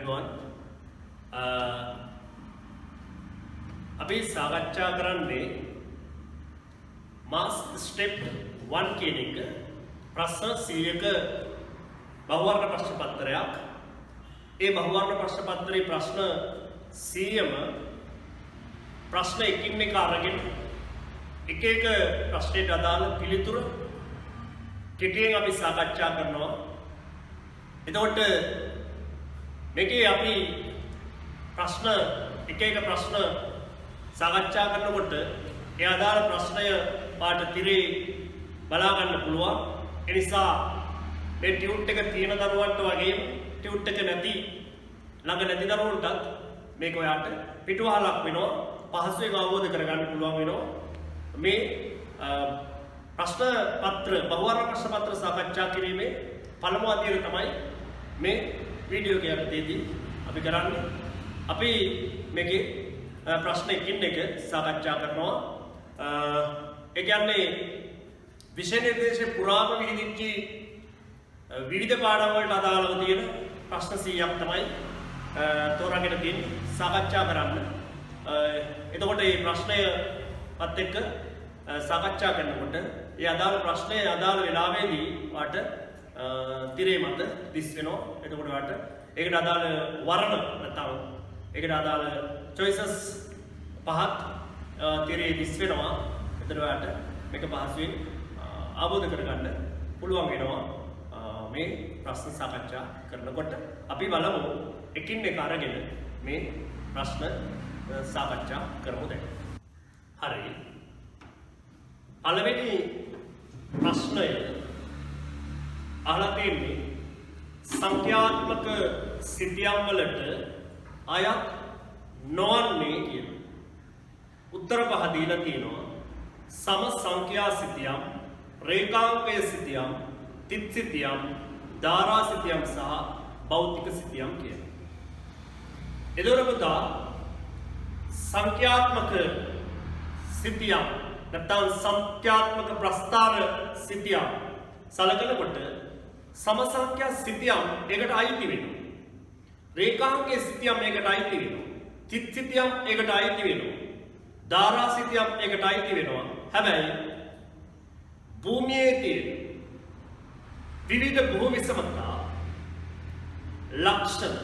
everyone. अभी सागच्चा करන්නේ मास step 1 කියන එක ප්‍රශ්න 100ක බහුවර්ණ ප්‍රශ්න පත්‍රයක්. ඒ බහුවර්ණ ප්‍රශ්න පත්‍රයේ ප්‍රශ්න 100ම ප්‍රශ්න එකින් එක අරගෙන එක එක ප්‍රශ්නයට අදාළ පිළිතුරු කෙටියෙන් අපි සාකච්ඡා කරනවා. එතකොට මේකේ අපි ප්‍රශ්න එක එක ප්‍රශ්න සාකච්ඡා කරනකොට ඒ අදාළ ප්‍රශ්නය පාට තිරේ බලා ගන්න පුළුවන්. ඒ නිසා මේ ටියුට් එක තියෙන දරුවන්ට වගේම ටියුට් එක නැති ළඟ නැති දරුවන්ටත් මේක ඔයාට පිටුවහලක් වෙනවා. පහසුවෙන් අවබෝධ කරගන්න පුළුවන් වෙනවා. මේ ප්‍රශ්න පත්‍ර බහුවර්ණ ප්‍රශ්න පත්‍ර සාකච්ඡා කිරීමේ පළමු අදියර තමයි මේ වීඩියෝ එක යටතේදී අපි කරන්නේ. අපි මේකේ ප්‍රශ්න එකින් එක සාකච්ඡා කරනවා. ඒ කියන්නේ විෂය නිර්දේශයේ පුරාම විහිදිච්ච විවිධ පාඩම් වලට අදාළව තියෙන ප්‍රශ්න 100ක් තමයි තෝරාගෙන තියෙන්නේ සාකච්ඡා කරන්න. එතකොට මේ ප්‍රශ්නයත් එක්ක සාකච්ඡා කරනකොට ඒ අදාළ ප්‍රශ්නය අදාළ වෙලාවේදී වාට තිරේ මත දිස් වෙනවා. එතකොට වාට ඒකට අදාළ වර්ණ නැත්නම් ඒකට අදාළ choices පහක් තිරේ දිස් වෙනවා. එතකොට වාට මේක පහසුවෙන් අවබෝධ කරගන්න පුළුවන් වෙනවා. මේ ප්‍රශ්න සාකච්ඡා කරනකොට අපි බලමු එකින් එක අරගෙන මේ ප්‍රශ්න සාකච්ඡා කරමු දැන්. හරි. පළවෙනි ප්‍රශ්නය අහලා තියෙන්නේ සංඛ්‍යාත්මක සිතියම් වලට අයත් නොවන්නේ කියන. උත්තර පහ දීලා තියෙනවා. සම සංඛ්‍යා සිතියම්, රේඛාංකය සිතියම්, තිත් සිතියම්, ධාරා සිතියම් සහ භෞතික සිතියම් කියන. එතකොට පුතා සංඛ්‍යාත්මක සිතියම් නැත්නම් සංඛ්‍යාත්මක ප්‍රස්ථාර සිතියම් සලකනකොට සම සංඛ්‍යා සිතියම් ඒකට අයිති වෙනවා. රේඛාංකයේ සිතියම් ඒකට අයිති වෙනවා. තිත් සිතියම් ඒකට අයිති වෙනවා. ධාරා සිතියම් ඒකට අයිති වෙනවා. හැබැයි භූමියේ තියෙන විවිධ බහු විෂමතා ලක්ෂණ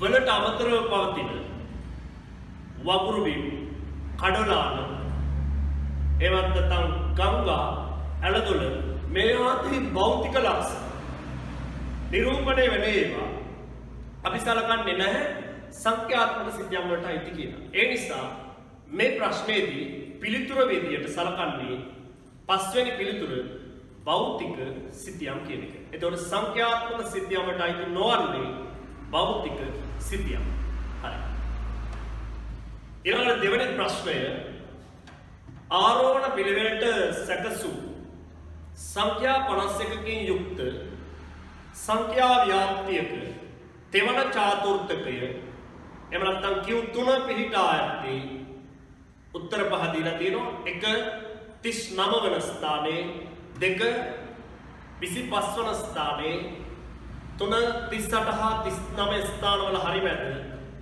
වලට අමතරව පවතින වගුරු බිම්, කඩලාන, එවත් නැත්නම් ගංගා, ඇලදොල මේ ආදී භෞතික ලක්ෂණ නිරූපණය වෙන ඒවා අපි සලකන්නේ නැහැ සංඛ්‍යාත්මක සිතියම් වලට අයිති කියලා. ඒ නිසා මේ ප්‍රශ්නේදී පිළිතුර විදියට සලකන්නේ පස්වෙනි පිළිතුර භෞතික සිතියම් කියන එක. එතකොට සංඛ්‍යාත්මක සිතියම් වලට අයිති නොවන්නේ භෞතික සිතියම්. හරි. ඊළඟ දෙවෙනි ප්‍රශ්නය ආරෝහණ පිළිවෙලට සැකසූ සංඛ්‍යා 51කින් යුක්ත සංඛ්‍යා ව්‍යාප්තියක තෙවන චාතුර්ථකය එහෙම නැත්නම් Q3 පිහිටා ඇත්තේ උත්තර පහ දීලා තියෙනවා. 1 39 වන ස්ථානයේ, 2 25 වන ස්ථානයේ, 3 38 හා 39 ස්ථානවල හරි මැද,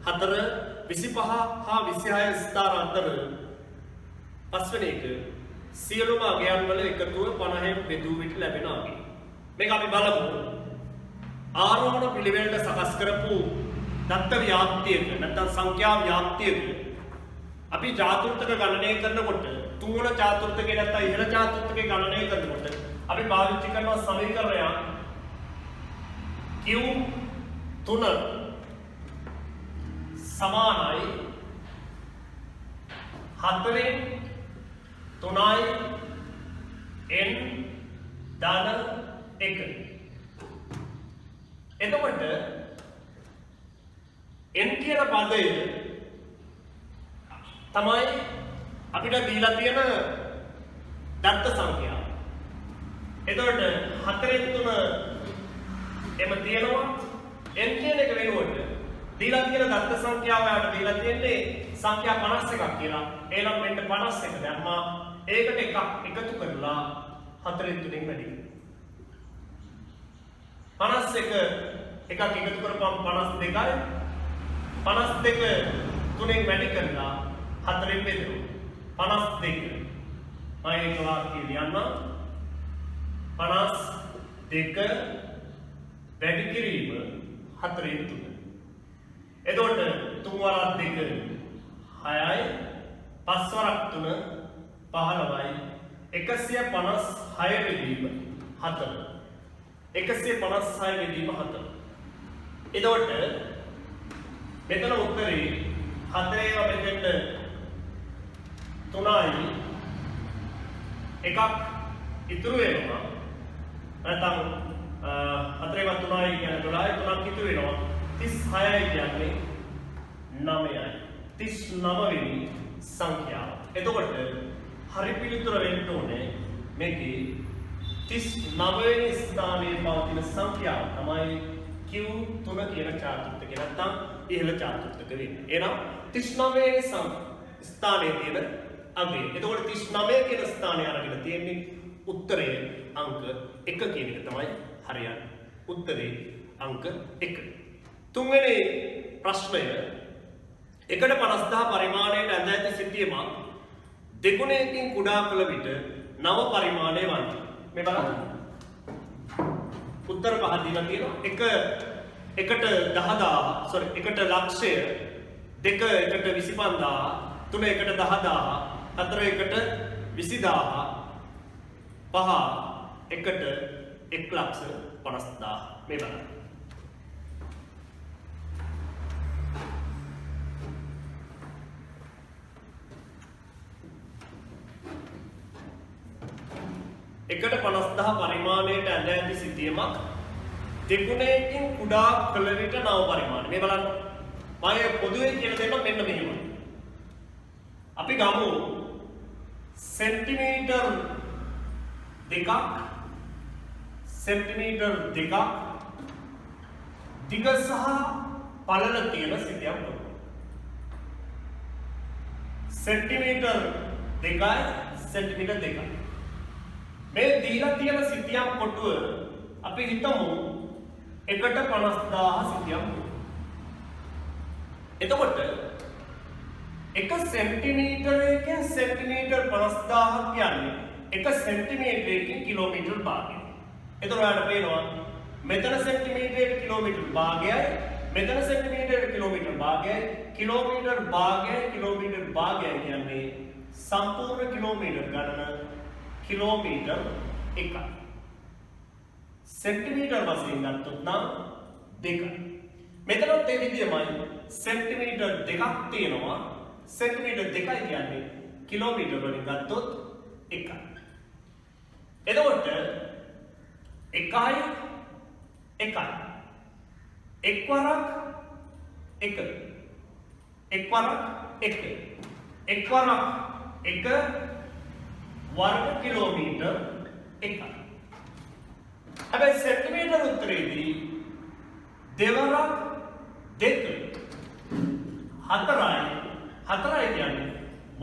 4 25 හා 26 ස්ථාන අතර පස්වෙනි එක සියලුම අගයන් වල එකතුව 50න් බෙදූ විට ලැබෙන අගය. මේක අපි බලමු. ආරෝහණ පිළිවෙලට සකස් කරපු දත්ත ව්‍යාප්තියක නැත්නම් සංඛ්‍යා ව්‍යාප්තියක අපි චාතුර්ථක ගණනය කරනකොට තුන්වන චාතුර්ථකේ නැත්නම් ඉහළ චාතුර්ථකේ ගණනය කරනකොට අපි පාවිච්චි කරන සමීකරණය Q3 සමානයි 4 3යි n ධන 1. එතකොට n කියන පදය තමයි අපිට දීලා තියෙන දත්ත සංඛ්‍යාව. එතකොට 4 3 එම තියෙනවා. n කියන එක වෙනුවට දීලා තියෙන දත්ත සංඛ්‍යාව යාට දීලා තියෙන්නේ සංඛ්‍යා 51ක් කියලා. එහෙනම් මෙන්න 51 දැම්මා. ඒකට එකක් එකතු කරලා 4 3 වැඩි. 51 එකක් එකතු කරපුවම 52යි 52 තුනෙන් වැඩි කරලා 4ෙන් බෙදෙනවා 52 මම ඒක වාක්‍යය ලියන්න 52 වැඩි කිරීම 4ෙන් 3 එතකොට 3 වරක් 2 6යි 5 වරක් 3 15යි 156 බෙදීම 4 156 බෙදීම 4 එතකොට මෙතන උත්තරේ 4 ඒවා බෙදෙන්න 3යි එකක් ඉතුරු වෙනවා නැත්නම් 4 ඒවා 3යි කියන්නේ 12යි 3ක් ඉතුරු වෙනවා 36යි කියන්නේ 9යි 39 වෙනි සංඛ්‍යාව. එතකොට හරි පිළිතුර වෙන්න ඕනේ මේකේ 39 වෙනි ස්ථානයේ පවතින සංඛ්‍යාව තමයි Q3 කියන චාතුර්ථකය නැත්නම් ඉහළ චාතුර්ථක වෙන්නේ. එහෙනම් 39 වෙනි ස්ථානයේ තියෙන අගය. එතකොට 39 කියන ස්ථානය අරගෙන තියෙන්නේ උත්තරය අංක 1 කියන එක තමයි හරියන්නේ. උත්තරේ අංක 1. තුන්වෙනි ප්‍රශ්නය 1/50000 පරිමාණයට ඇඳ ඇති සිතියමක් දෙගුණයකින් කුඩා කළ විට නව පරිමාණය වන්නේ. මේ බලන්න. උත්තර පහ දීලා තියෙනවා. එකට 10000 එකට ලක්ෂය, දෙක එකට 25000, තුන එකට 10000, හතර එකට 20000, පහ එකට 1,50,000. මේ බලන්න. එකට 50,000 පරිමාණයට ඇඳ ඇති සිතියමක් දෙගුණයකින් කුඩා කළ විට නව පරිමාණය. මේ බලන්න. මම පොදුවේ කියලා දෙන්න මෙන්න මෙහෙමයි. අපි ගමු සෙන්ටිමීටර් දෙකක් දිග සහ පළල තියෙන සිතියම් කොට. සෙන්ටිමීටර් 2යි සෙන්ටිමීටර් 2යි. මේ දීලා තියෙන සිතියම් කොටුව අපි හිතමු එකට 50,000 සිතියම් කොටුව. එතකොට එක සෙන්ටිමීටරයකින් සෙන්ටිමීටර් 50,000 කියන්නේ එක සෙන්ටිමීටරයකින් කිලෝමීටර් භාගයයි. එතකොට ඔයාලට පේනවා මෙතන සෙන්ටිමීටරයකට කිලෝමීටර් භාගයයි, මෙතන සෙන්ටිමීටරයකට කිලෝමීටර් භාගයයි, කිලෝමීටර් භාගයයි කියන්නේ සම්පූර්ණ කිලෝමීටර් ගණන කිලෝමීටර් 1යි. සෙන්ටිමීටර් වශයෙන් ගත්තොත් නම් 2යි. මෙතනත් ඒ විදිහමයි සෙන්ටිමීටර් 2ක් තියෙනවා. සෙන්ටිමීටර් 2යි කියන්නේ කිලෝමීටර් වලින් ගත්තොත් 1යි. එතකොට 1යි 1යි. එක් වරක් 1. එක් වරක් 1. එක් වරක් 1 वर्ग किलोमीटर 1. හැබැයි සෙන්ටිමීටර උත්තරේදී දෙවරක් 2 4යි කියන්නේ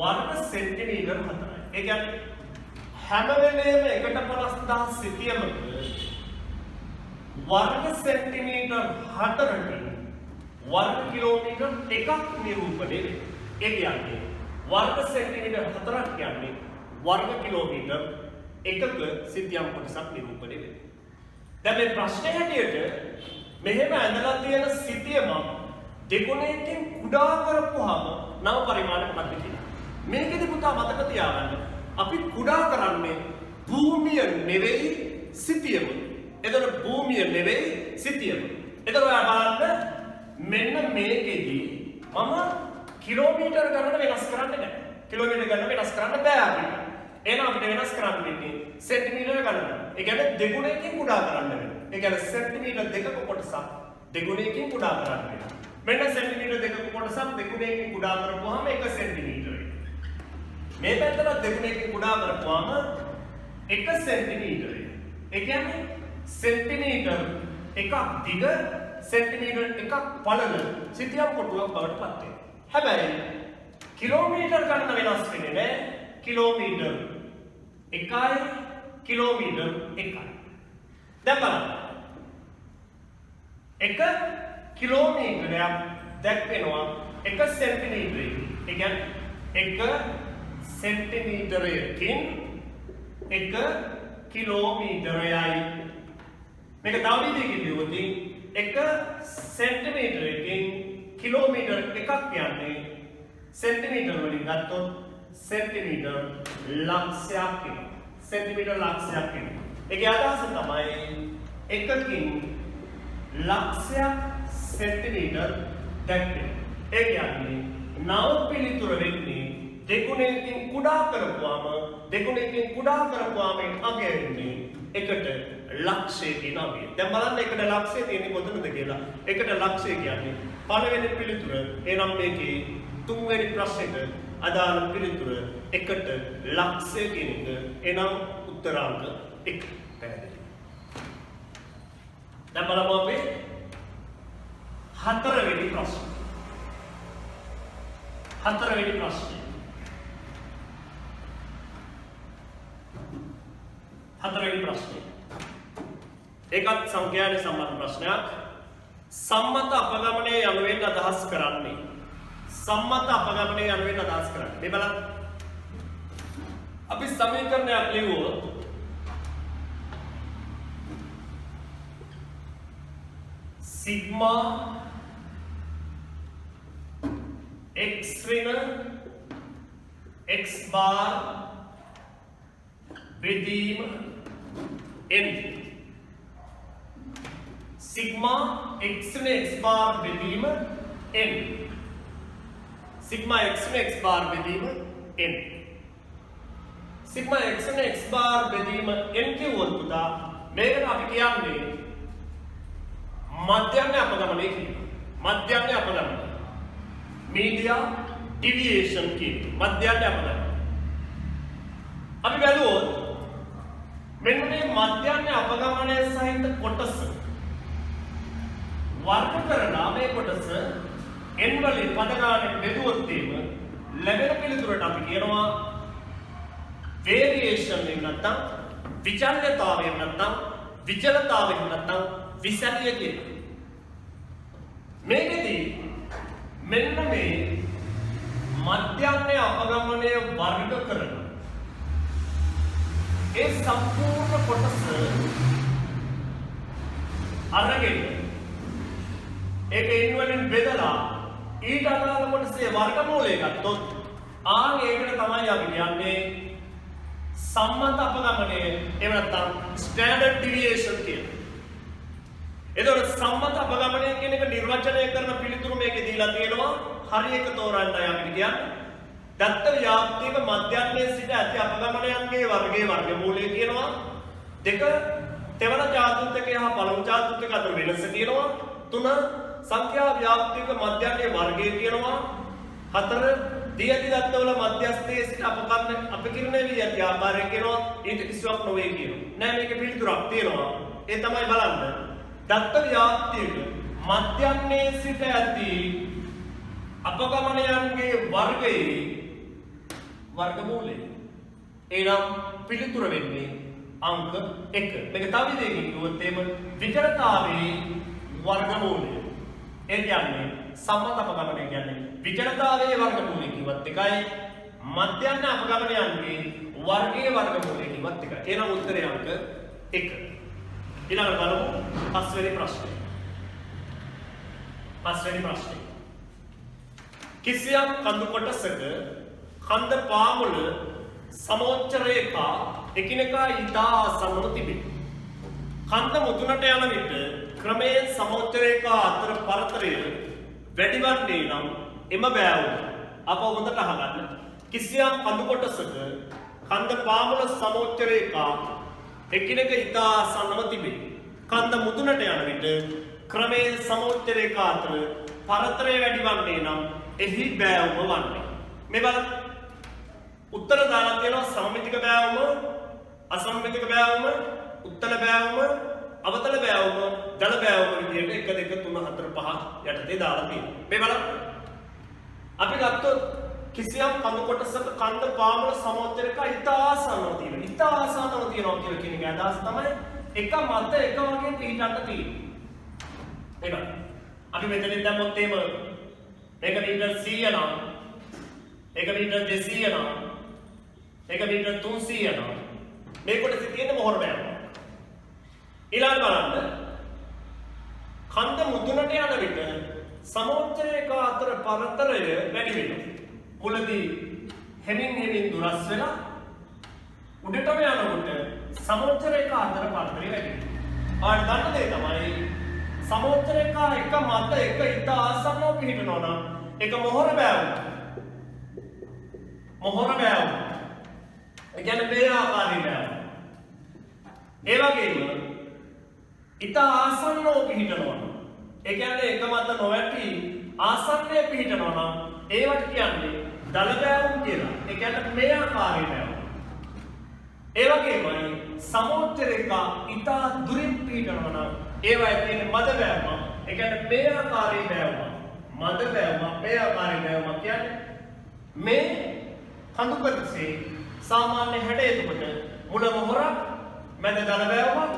वर्ग सेंटीमीटर 4යි. ඒ කියන්නේ හැම වෙලේම 1/50000 සිතියමක वर्ग सेंटीमीटर 4කට वर्ग किलोमीटर 1ක් නිරූපණය වෙනවා. ඒ කියන්නේ वर्ग सेंटीमीटर 4ක් කියන්නේ वर्ग किलोमीटर 1ක සිතියම් කොටසක් නිරූපණය වෙනවා. දැන් මේ ප්‍රශ්නේ හැටියට මෙහෙම ඇඳලා තියෙන සිතියමක් දෙගුණයකින් කුඩා කරපුවාම නව පරිමාණයක් මොකක්ද කියලා. මේකෙදි පුතා මතක තියාගන්න අපි කුඩා කරන්නේ භූමිය නෙවෙයි සිතියම. එතකොට භූමිය නෙවෙයි සිතියම. එතකොට ඔයා බලන්න මෙන්න මේකෙදි මම කිලෝමීටර් ගණන වෙනස් කරන්නේ නැහැ. කිලෝමීටර් ගණන වෙනස් කරන්න බෑ අපිට. එහෙනම් අපිට වෙනස් කරන්න වෙන්නේ සෙන්ටිමීටර ගණන. ඒ කියන්නේ දෙගුණයකින් කුඩා කරන්න වෙනවා. ඒ කියන්නේ සෙන්ටිමීටර දෙකක කොටසක් දෙගුණයකින් කුඩා කරන්න වෙනවා. මෙන්න සෙන්ටිමීටර දෙකක කොටසක් දෙගුණයකින් කුඩා කරපුවාම 1 සෙන්ටිමීටරයි. මේ පැත්තට දෙගුණයකින් කුඩා කරපුවාම 1 සෙන්ටිමීටරයි. ඒ කියන්නේ සෙන්ටිමීටර එකක් දිග සෙන්ටිමීටර එකක් පළල සිතියම් කොටුවක් බවට පත් වෙනවා. හැබැයි කිලෝමීටර ගණන වෙනස් වෙන්නේ නැහැ. किलोमीटर 1යි කිලෝමීටර් 1යි. දැන් බලන්න. 1 කිලෝමීටරයක් දැක්වෙනවා 1 සෙන්ටිමීටරයකින්. ඒ කියන්නේ 1 සෙන්ටිමීටරයකින් 1 කිලෝමීටරයයි. මේක තව විදිහකින් කිව්වොත් 1 සෙන්ටිමීටරයකින් කිලෝමීටර එකක් කියන්නේ සෙන්ටිමීටර වලින් ගත්තොත් සෙන්ටිමීටර ලක්ෂයක් වෙනවා. සෙන්ටිමීටර ලක්ෂයක් වෙනවා. ඒකේ අදහස තමයි එකකින් ලක්ෂයක් සෙන්ටිමීටර දැක්වෙනවා. ඒ කියන්නේ නව පිළිතුර වෙන්නේ දෙගුණයකින් කුඩා කරපුවාම අගය වෙන්නේ එකට ලක්ෂය කියන අගය. දැන් බලන්න එකට ලක්ෂය තියෙන්නේ කොතනද කියලා. එකට ලක්ෂය කියන්නේ පළවෙනි පිළිතුර. එනම් මේකේ තුන්වෙනි ප්‍රශ්නෙට අදාළ පිළිතුර එකට ලක්ෂය කියන එක. එනම් උත්තරාංක 1 පැහැදිලි. දැන් බලමු අපි හතරවෙනි ප්‍රශ්න. හතරවෙනි ප්‍රශ්නය. ඒකත් සංඛ්‍යාවේ සම්බන්ධ ප්‍රශ්නයක්. සම්මත අපගමනය යනුවෙන් අදහස් කරන්නේ. මේ බලන්න. අපි සමීකරණයක් ලියුවොත් සිග්මා x ऋण x बार विधीम n सिग्मा x ऋण x बार विधीम n सिग्मा x ऋण x बार विधीम n सिग्मा x ऋण x बार विधीम n की වර්ගුදා මේකට අපි කියන්නේ මධ්‍යන්‍ය අපගමනය කියනවා. මධ්‍යන්‍ය අපගමනය media deviation කියන මධ්‍යන්‍ය අපගමනය. අපි බලුවොත් මෙන්න මේ මධ්‍යන්‍ය අපගමනය සහිත කොටස වර්ග කරලා මේ කොටස n වලින් පද ගානක් බෙදුවොත් ලැබෙන පිළිතුරට අපි කියනවා variation එක නැත්නම් විචල්‍යතාවය නැත්නම් විචලතාවය නැත්නම් විසරිය කියලා. මේකෙදී මෙන්න මේ මධ්‍යන්‍ය අපගමනය වර්ග කරන ඒ සම්පූර්ණ කොටස අරගෙන ඒක n වලින් බෙදලා ඊට අදාළ කොටසේ වර්ගමූලය ගත්තොත් ඒකට තමයි අපි කියන්නේ සම්මත අපගමනය එහෙම නැත්නම් ස්ටෑන්ඩඩ් ඩිවියේෂන් කියලා. එතකොට සම්මත අපගමනය කියන එක නිර්වචනය කරන පිළිතුරු මේකේ දීලා තියෙනවා. හරි එක තෝරන්නයි අපිට කියන්නේ. දත්ත ව්‍යාප්තියක මධ්‍යන්‍යයේ සිට ඇති අපගමනයන්ගේ වර්ගයේ වර්ගමූලය කියනවා. 2 තෙවන ජාතෘත්වකය හා පළමු ජාතෘත්වක අතර වෙනස කියනවා. 3 සංඛ්‍යා ව්‍යාප්තියක මධ්‍යන්‍යයේ වර්ගය කියනවා. 4 දියති දත්තවල මධ්‍යස්ථයේ සිට අපකිරණය වී ඇති ආකාරය කියනවා. ඊට කිසිවක් නොවේ කියනවා. නෑ මේකේ පිළිතුරක් තියෙනවා. ඒ තමයි බලන්න. දත්ත ව්‍යාප්තියක මධ්‍යන්‍යයේ සිට ඇති අපගමනයන්ගේ වර්ගයේ වර්ගමූලය. එනම් පිළිතුර වෙන්නේ අංක 1. මේක තව විදිහකින් කිව්වොත් විචලතාවයේ වර්ගමූලය. ඒ කියන්නේ සම්මත අපගමනය කියන්නේ විචලතාවයේ වර්ගමූලය කිව්වත් එකයි මධ්‍යන්‍ය අපගමනයන්ගේ වර්ගයේ වර්ගමූලය කිව්වත් එකයි. එනම් උත්තරේ අංක 1. ඊළඟට බලමු පස්වෙනි ප්‍රශ්නය. කිසියම් කඳු කොටසක කන්ද පාමුල සමෝච්ච රේඛා එකිනෙකා ඉතා ආසන්නව තිබේ. කන්ද මුදුනට යන විට ක්‍රමයෙන් සමෝච්ච රේඛා අතර පරතරය වැඩි වන්නේ නම් එම බෑවුම අප හොඳට අහගන්න. කිසියම් කඳු කොටසක කන්ද පාමුල සමෝච්ච රේඛා එකිනෙක ඉතා ආසන්නව තිබේ. කන්ද මුදුනට යන විට ක්‍රමයෙන් සමෝච්ච රේඛා අතර පරතරය වැඩි වන්නේ නම් එහි බෑවුම වන්නේ. මේ බලන්න. උත්තර දාලා තියෙනවා සමමිතික බෑවුම, අසමමිතික බෑවුම, උත්තල බෑවුම, අවතල බෑවුම, දල බෑවුම විදිහට 1 2 3 4 5 යටතේ දාලා තියෙනවා. මේ බලන්න. අපි ගත්තොත් කිසියම් කඳු කොටසක කන්ද පාමුල සමෝච්ච රේඛා ඉතා ආසන්නව තියෙනවා. ඉතා ආසන්නව තියෙනවා කියන එක අදහස් තමයි එක මත එක වගේ පිටන්න තියෙන්නේ. එහෙනම් අපි මෙතනින් දැම්මොත් එහෙම මේක මීටර් 100 නම් මේක මීටර් 200 නම් මේක මීටර් 300 නම් මේ කොටසේ තියෙන මොහොර බෑම ඊළඟ බලන්න කන්ද මුදුනට යන විට සමෝච්චරයක අතර පරතරය වැඩි වෙනවා මුලදී හෙමින් දුරස් වෙලා උඩටම යනකොට සමෝච්චරයක අතර පරතරය වැඩි වෙනවා ආයෙත් ගන්න දේ තමයි සමෝච්චරයක එක මත එක ඉත ආසන්නව පිහිටනවා නම් ඒක මොහොර බෑවුම ඒ කියන්නේ මේ ආකාරයෙන් බෑවුම ඒ වගේම ඉත ආසන්නව පිහිටනවා නම් ඒ කියන්නේ එක මත නොවැටි ආසන්නයේ පිහිටනවා නම් ඒවට කියන්නේ දල බෑවුම් කියලා. ඒ කියන්නේ මේ ආකාරයෙන් බෑවුම්. ඒ වගේමයි සමෝච්චරයක ඉත දුරින් පිහිටනවා නම් ඒවයි තියෙන මද බෑවුම. ඒ කියන්නේ මේ ආකාරයෙන් බෑවුම. මද බෑවුම මේ ආකාරයෙන් බෑවුම කියන්නේ මේ කඳු ප්‍රදේශයේ සාමාන්‍ය හැඩය එතකොට මුල මොහොරක් මැද දල බෑවුම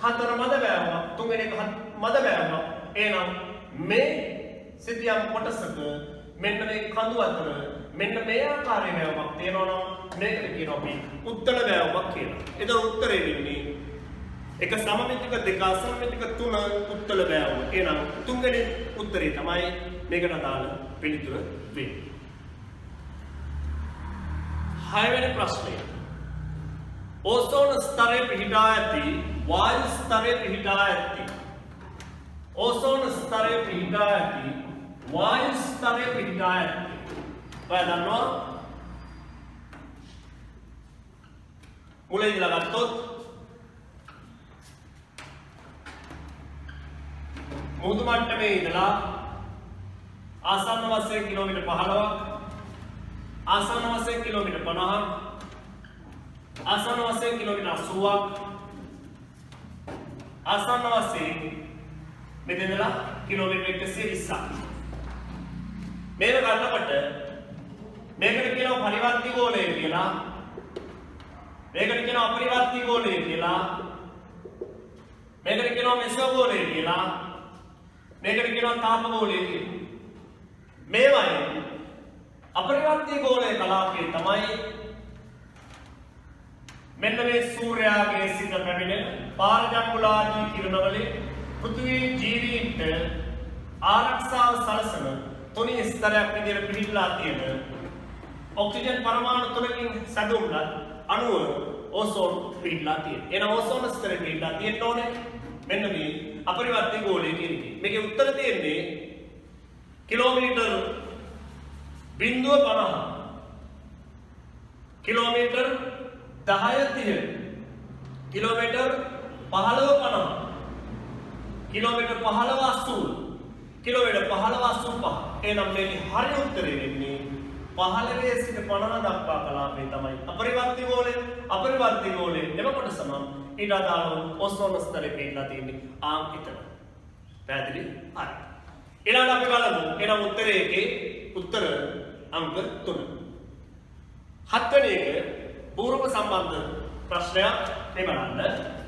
හතර මද බෑවුම තුන්වෙනි එක මද බෑවුම එහෙනම් මේ සිතියම් කොටසක මෙන්න මේ කඳු අතර මෙන්න මේ ආකාරයේ බෑවුමක් තියෙනවා නම් මේකට කියනවා අපි උත්තර බෑවුමක් කියලා. එතන උත්තරේ වෙන්නේ එක සමමිතික දෙක අසමමිතික තුන උත්තර බෑවුම. එහෙනම් තුන්වෙනි උත්තරේ තමයි මේකට අදාළ පිළිතුර වෙන්නේ. හයවෙනි ප්‍රශ්නය. ඕසෝන ස්තරයේ පිහිටා ඇති වායු ස්තරයේ පිහිටා ඇති ඕසෝන ස්තරයේ පිහිටා ඇති වායු ස්තරයේ පිහිටා ඇති ඔයා දන්නවා මුලින් ඉඳලා ගත්තොත් මුහුදු මට්ටමේ ඉඳලා ආසන්න වශයෙන් කිලෝමීටර් 15ක් ආසන්න වශයෙන් කිලෝමීටර් 50ක් ආසන්න වශයෙන් කිලෝමීටර් 80ක් ආසන්න වශයෙන් මෙතනලා කිලෝමීටර් 120ක් මේක ගන්නකොට මේකට කියනවා පරිවර්ති ගෝලය කියලා මේකට කියනවා අපරිවර්ති ගෝලය කියලා මේකට කියනවා මෙසෝ ගෝලය කියලා මේකට කියනවා තාප ගෝලය කියලා මේවයි අපරිවර්ති ගෝලය කලාපයේ තමයි මෙන්න මේ සූර්යාගේ සිට පැමිණෙන පාරජම්බුලාදී කිරණ වලින් පෘථිවි ජීවීන්ට ආරක්ෂාව සලසන තුනී ස්තරයක් විදිහට පිළිහිලා තියෙන ඔක්සිජන් පරමාණු තුනකින් සැදුම්ලත් අණුව ඕසෝන් පිළිහිලා තියෙන. එන ඕසෝන ස්තරේ පිළිහිලා තියෙන්න ඕනේ. මෙන්න මේ අපරිවර්ති ගෝලයේ කියන්නේ. මේකේ උත්තර තියෙන්නේ kilometre 0.50 kilometre 1030 kilometre 1550 kilometre 1580 kilometre 1585 එනම් මේ හරි උත්තරේ වෙන්නේ 15 සිට 50 දක්වා කලාපේ තමයි අපරිවර්ති ගෝලය එනකොට සමම් ඊට අදාළව ඕසෝන ස්තරේ පිටලා තියෙන්නේ එතන පැහැදිලි හරි ඊළඟට අපි බලමු එනම් උත්තරයේ උත්තර අංක 3 හත්වෙනි එක පූර්ව සම්බන්ධ ප්‍රශ්නයක් මේ බලන්න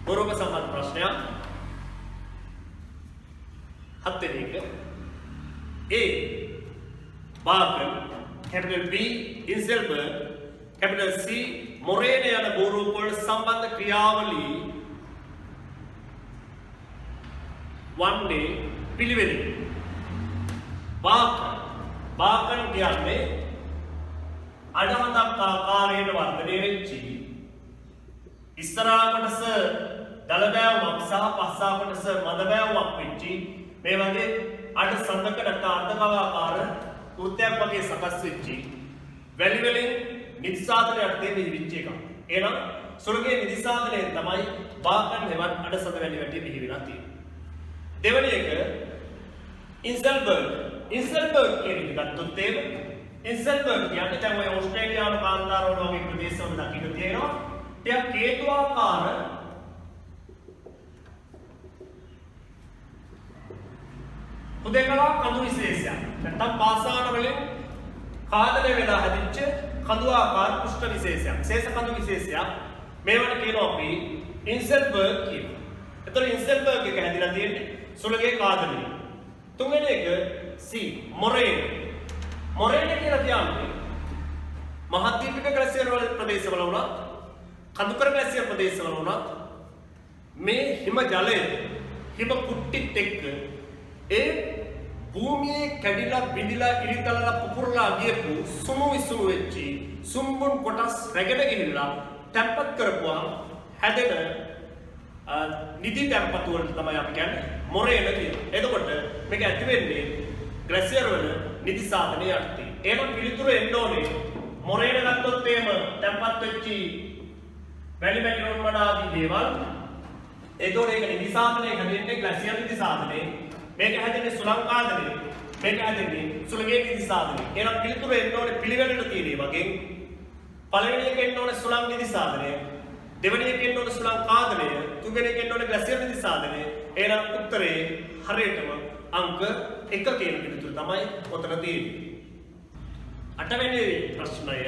पूर्व संबंध प्रश्न हत्वेनी A Barker capital B Inselberg capital C Morene යන බෝරූප වල සම්බන්ධ ක්‍රියාවලිය වන්නේ පිළිවෙලින් Barker කියන්නේ අඩහඳක් ආකාරයට වර්ධනය වෙච්චි ඉස්සරහා කොටස දල බෑවුමක් සහ පස්සා කොටස මද බෑවුමක් වෙච්චි මේ වගේ අඩ සඳක නැත්නම් අර්ධකවාකාර වෘත්තයක් වගේ සකස් වෙච්චි වැලි වලින් නිදිසාධනයක් දෙන්නේ විච්ච එක. එහෙනම් සුළගේ නිදිසාධනය තමයි බාකන් හෙවත් අඩ සඳ වැලි වැටි බිහි වෙලා තියෙන්නේ. දෙවෙනි එක ඉන්සල්බර්ග් කියන එක ගත්තොත් ඉන්සල්බර්ග් කියන්නේ දැන් ඔය ඕස්ට්‍රේලියානු කාන්තාරවල වගේ ප්‍රදේශවල දකින්න තියෙනවා. ටිකක් හේතුආකාර හුදේකලා කඳු විශේෂයක් නැත්නම් පාසාන වලින් කාදනය වෙලා හැදිච්ච කඳු ආකාර පෘෂ්ඨ විශේෂයක්. ශේෂ කඳු විශේෂයක්. මේවට කියනවා අපි ඉන්සෙල්බර්ග් කියලා. එතකොට ඉන්සෙල්බර්ග් එක හැදිලා තියෙන්නේ සුළගේ කාදලින්. තුන්වෙනි එක C මොරේන. මොරේන කියලා කියන්නේ මහද්වීපික ග්ලැසියර් වල ප්‍රදේශවල වුණත් කඳුකර ග්ලැසියර් ප්‍රදේශවල වුණත් මේ හිම ජලය හිම කුට්ටිත් එක්ක ඒ භූමියේ කැඩිලා බිඳිලා ඉරිතලලා පුපුරලා ගියපු සුණු විසුණු වෙච්චි සුම්බුන් කොටස් රැගෙන ගිහිල්ලා තැම්පත් කරපුවා හැදෙන නිදි තැම්පතු වලට තමයි අපි කියන්නේ මොරේන කියලා. එතකොට මේක ඇති වෙන්නේ ග්ලැසියර් වල නිදි සාධනයේ යටතේ. එහෙනම් පිළිතුර එන්න ඕනේ මොරේන ගත්තොත් එහෙම තැම්පත් වෙච්චි වැලි මැටිරොන් වල ආදී දේවල්. එතකොට ඒක නිදි සාධනයේ හැදෙන්නේ ග්ලැසියර් නිදි සාධනයේ. මේක හැදෙන්නේ සුළං ආධනයේ. මේක හැදෙන්නේ සුළගේ නිදි සාධනයේ. එහෙනම් පිළිතුර එන්න ඕනේ පිළිවෙලට තියෙන්නේ වගේ. පළවෙනි එක එන්න ඕනේ සුළං නිදි සාධනය. දෙවෙනි එක එන්න ඕනේ සුළං ආධනය. තුන්වෙනි එක එන්න ඕනේ ග්ලැසියර් නිදි සාධනය. එහෙනම් උත්තරේ හරියටම අංක 1 කියන පිළිතුර තමයි උතන තියෙන්නේ. 8 වෙනි ප්‍රශ්නය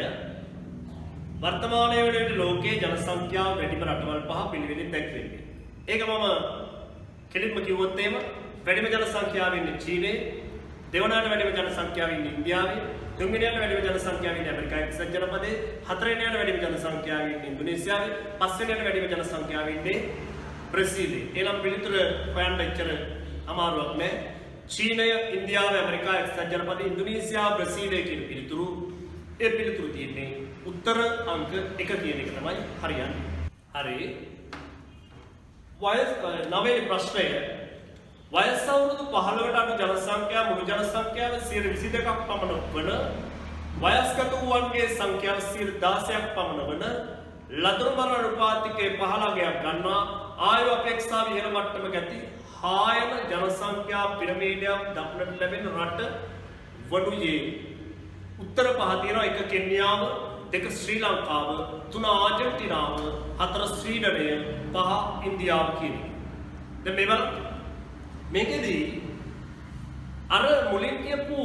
වර්තමානයේ වලට ලෝකයේ ජනසංඛ්‍යාව වැඩිම රටවල් 5 පිළිවෙලින් දැක්වෙන්නේ. ඒක මම කෙලින්ම කිව්වොත් එහෙම වැඩිම ජනසංඛ්‍යාව ඉන්නේ චීනයේ, දෙවනට වැඩිම ජනසංඛ්‍යාව ඉන්නේ ඉන්දියාවේ, තුන්වෙනියට වැඩිම ජනසංඛ්‍යාව ඉන්නේ ඇමරිකා එක්සත් ජනපදයේ, හතරවෙනියට වැඩිම ජනසංඛ්‍යාව ඉන්නේ ඉන්දුනීසියාවේ, පස්වෙනියට වැඩිම ජනසංඛ්‍යාව ඉන්නේ බ්‍රසීලයේ. එනම් පිළිතුර හොයන්න එච්චර අමාරුවක් නෑ. චීනය, ඉන්දියාව, ඇමරිකා එක්සත් ජනපදයේ, ඉන්දුනීසියාව, බ්‍රසීලය කියන පිළිතුරු ඒ පිළිතුරු තියෙන්නේ උත්තර අංක 1 කියන එක තමයි හරියන්නේ. හරි. වයස් 9 වෙනි ප්‍රශ්නය වයස් අවුරුදු 15ට අඩු ජනසංඛ්‍යාව මුළු ජනසංඛ්‍යාවේ 22%ක් පමණ වන වයස්ගත වූවන්ගේ සංඛ්‍යාව 16%ක් පමණ වන ලදරු මරණ අනුපාතිකයේ 15ක් ගන්නවා ආයු අපේක්ෂාව ඉහළ මට්ටමක ඇති හායන ජනසංඛ්‍යා පිරමීඩයක් දක්නට ලැබෙන රට වනුයේ උත්තර 5 තියෙනවා. 1 කෙන්යාව, 2 ශ්‍රී ලංකාව, 3 ආජන්ටිනාව, 4 ස්වීඩනය, 5 ඉන්දියාව කියන එක. දැන් මේවල මේකෙදී අර මුලින් කියපු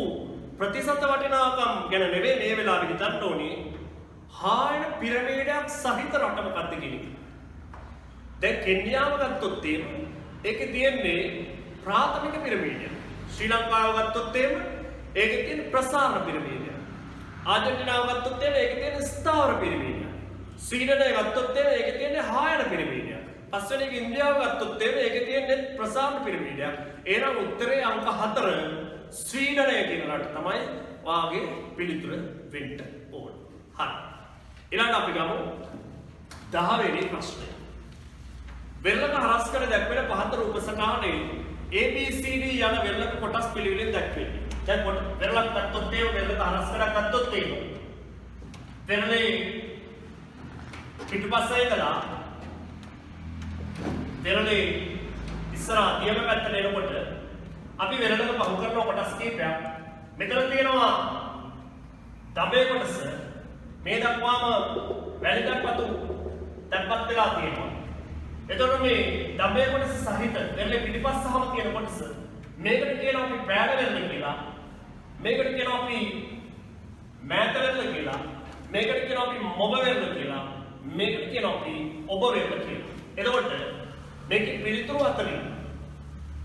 ප්‍රතිශත වටිනාකම් ගැන නෙවෙයි මේ වෙලාවේ හිතන්න ඕනේ හායන පිරමීඩයක් සහිත රට මොකක්ද කියන එක. දැන් කෙන්යාව ගත්තොත් ඒකේ තියෙන්නේ ප්‍රාථමික පිරමීඩය. ශ්‍රී ලංකාව ගත්තොත් ඒකේ තියෙන ප්‍රසාරණ පිරමීඩය. ආජන්ටිනාව ගත්තොත් ඒකේ තියෙන ස්ථාවර පිරමීඩය. ස්වීඩනය ගත්තොත් ඒකේ තියෙන හායන පිරමීඩය. පස්වෙනි එක ඉන්දියාව ගත්තොත් ඒකේ තියෙන ප්‍රසාරණ පිරමීඩය. එහෙනම් උත්තරේ අංක 4 ස්වීඩනය කියන රට තමයි වාගේ පිළිතුර වෙන්න ඕන. හරි. ඊළඟට අපි ගමු 10 වෙනි ප්‍රශ්නය. වෙරළක හරස් කර දැක්වෙන පහත රූප සටහනේ ABCD යන වෙරළක කොටස් පිළිවෙලින් දැක්වෙන්නේ. දැන් වෙරළක් ගත්තොත් වෙරළක හරස් කරක් ගත්තොත් වෙරළේ පිටුපස්සේ ඉඳලා වෙරළේ ඉස්සරහ දියම පැත්තට එනකොට අපි වෙරළක පහු කරන කොටස් කීපයක් මෙතන තියෙනවා. දඹේ කොටස මේ දක්වාම වැලිකට්පතු තැන්පත් වෙලා තියෙනවා. එතකොට මේ දඹේ කොටස සහිත වෙරළේ පිටිපස්සම තියෙන කොටස මේකට කියනවා අපි පෑඩ වෙරළ කියලා. මේකට කියනවා අපි මෑත වෙරළ කියලා. මේකට කියනවා අපි මොබ වෙරළ කියලා. මේකට කියනවා අපි ඔබ වෙරළ කියලා. එතකොට මේකේ පිළිතුරු අතරින්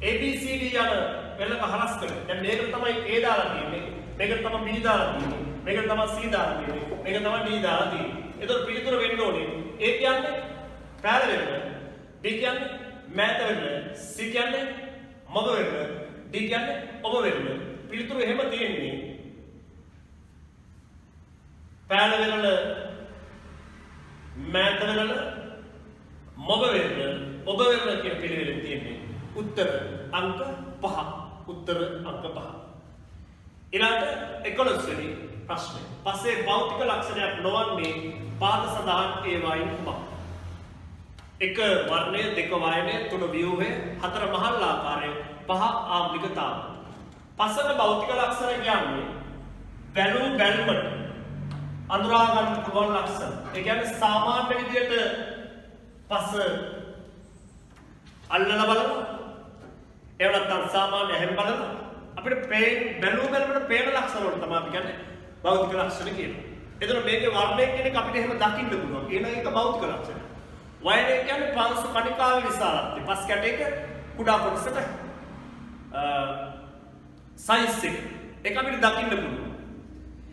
ABCD යන වෙරළක හරස් කරලා දැන් මේකට තමයි A දාලා තියෙන්නේ. මේකට තමයි B දාලා තියෙන්නේ. මේකට තමයි C දාලා තියෙන්නේ. මේකට තමයි D දාලා තියෙන්නේ. එතකොට පිළිතුර වෙන්න ඕනේ A කියන්නේ පෑඩ වෙරළ, B කියන්නේ මෑත වෙරළ, C කියන්නේ මොබ වෙරළ, D කියන්නේ ඔබ වෙරළ. පිළිතුරු එහෙම තියෙන්නේ පෑඩ වෙරළ, මෑත වෙරළ, මොබ වෙරළ, ඔබ වෙරළ කියන පිළිවෙලින් තියෙන්නේ උත්තර අංක 5. උත්තර අංක 5. ඊළඟට 11 වෙනි ප්‍රශ්නය. පස්සේ භෞතික ලක්ෂණයක් නොවන්නේ පාද සඳහන් ඒවායින් කුමක්? 1 වර්ණය, 2 වයනය, 3 ව්‍යුහය, 4 මහල් ආකාරය, 5 ආම්ලිකතාව. පසක භෞතික ලක්ෂණ කියන්නේ බැලූ බැල්මට අඳුරා ගන්න පුළුවන් ලක්ෂණ. ඒ කියන්නේ සාමාන්‍ය විදියට පස අල්ලලා බලනවා. ඒ නැත්නම් සාමාන්‍ය හැම බලනවා. අපිට බැලූ බැල්මට පේන ලක්ෂණ වල තමයි අපි කියන්නේ භෞතික ලක්ෂණ කියනවා. එතන මේකේ වර්ණය කියන එක අපිට එහෙම දකින්න පුළුවන්. එහෙනම් ඒක භෞතික ලක්ෂණ. වයනය කියන්නේ පාංශු කණිකාවේ විශාලත්වය. පස් කැටයක කුඩා කොටසට සයිස් එක. ඒක අපිට දකින්න පුළුවන්.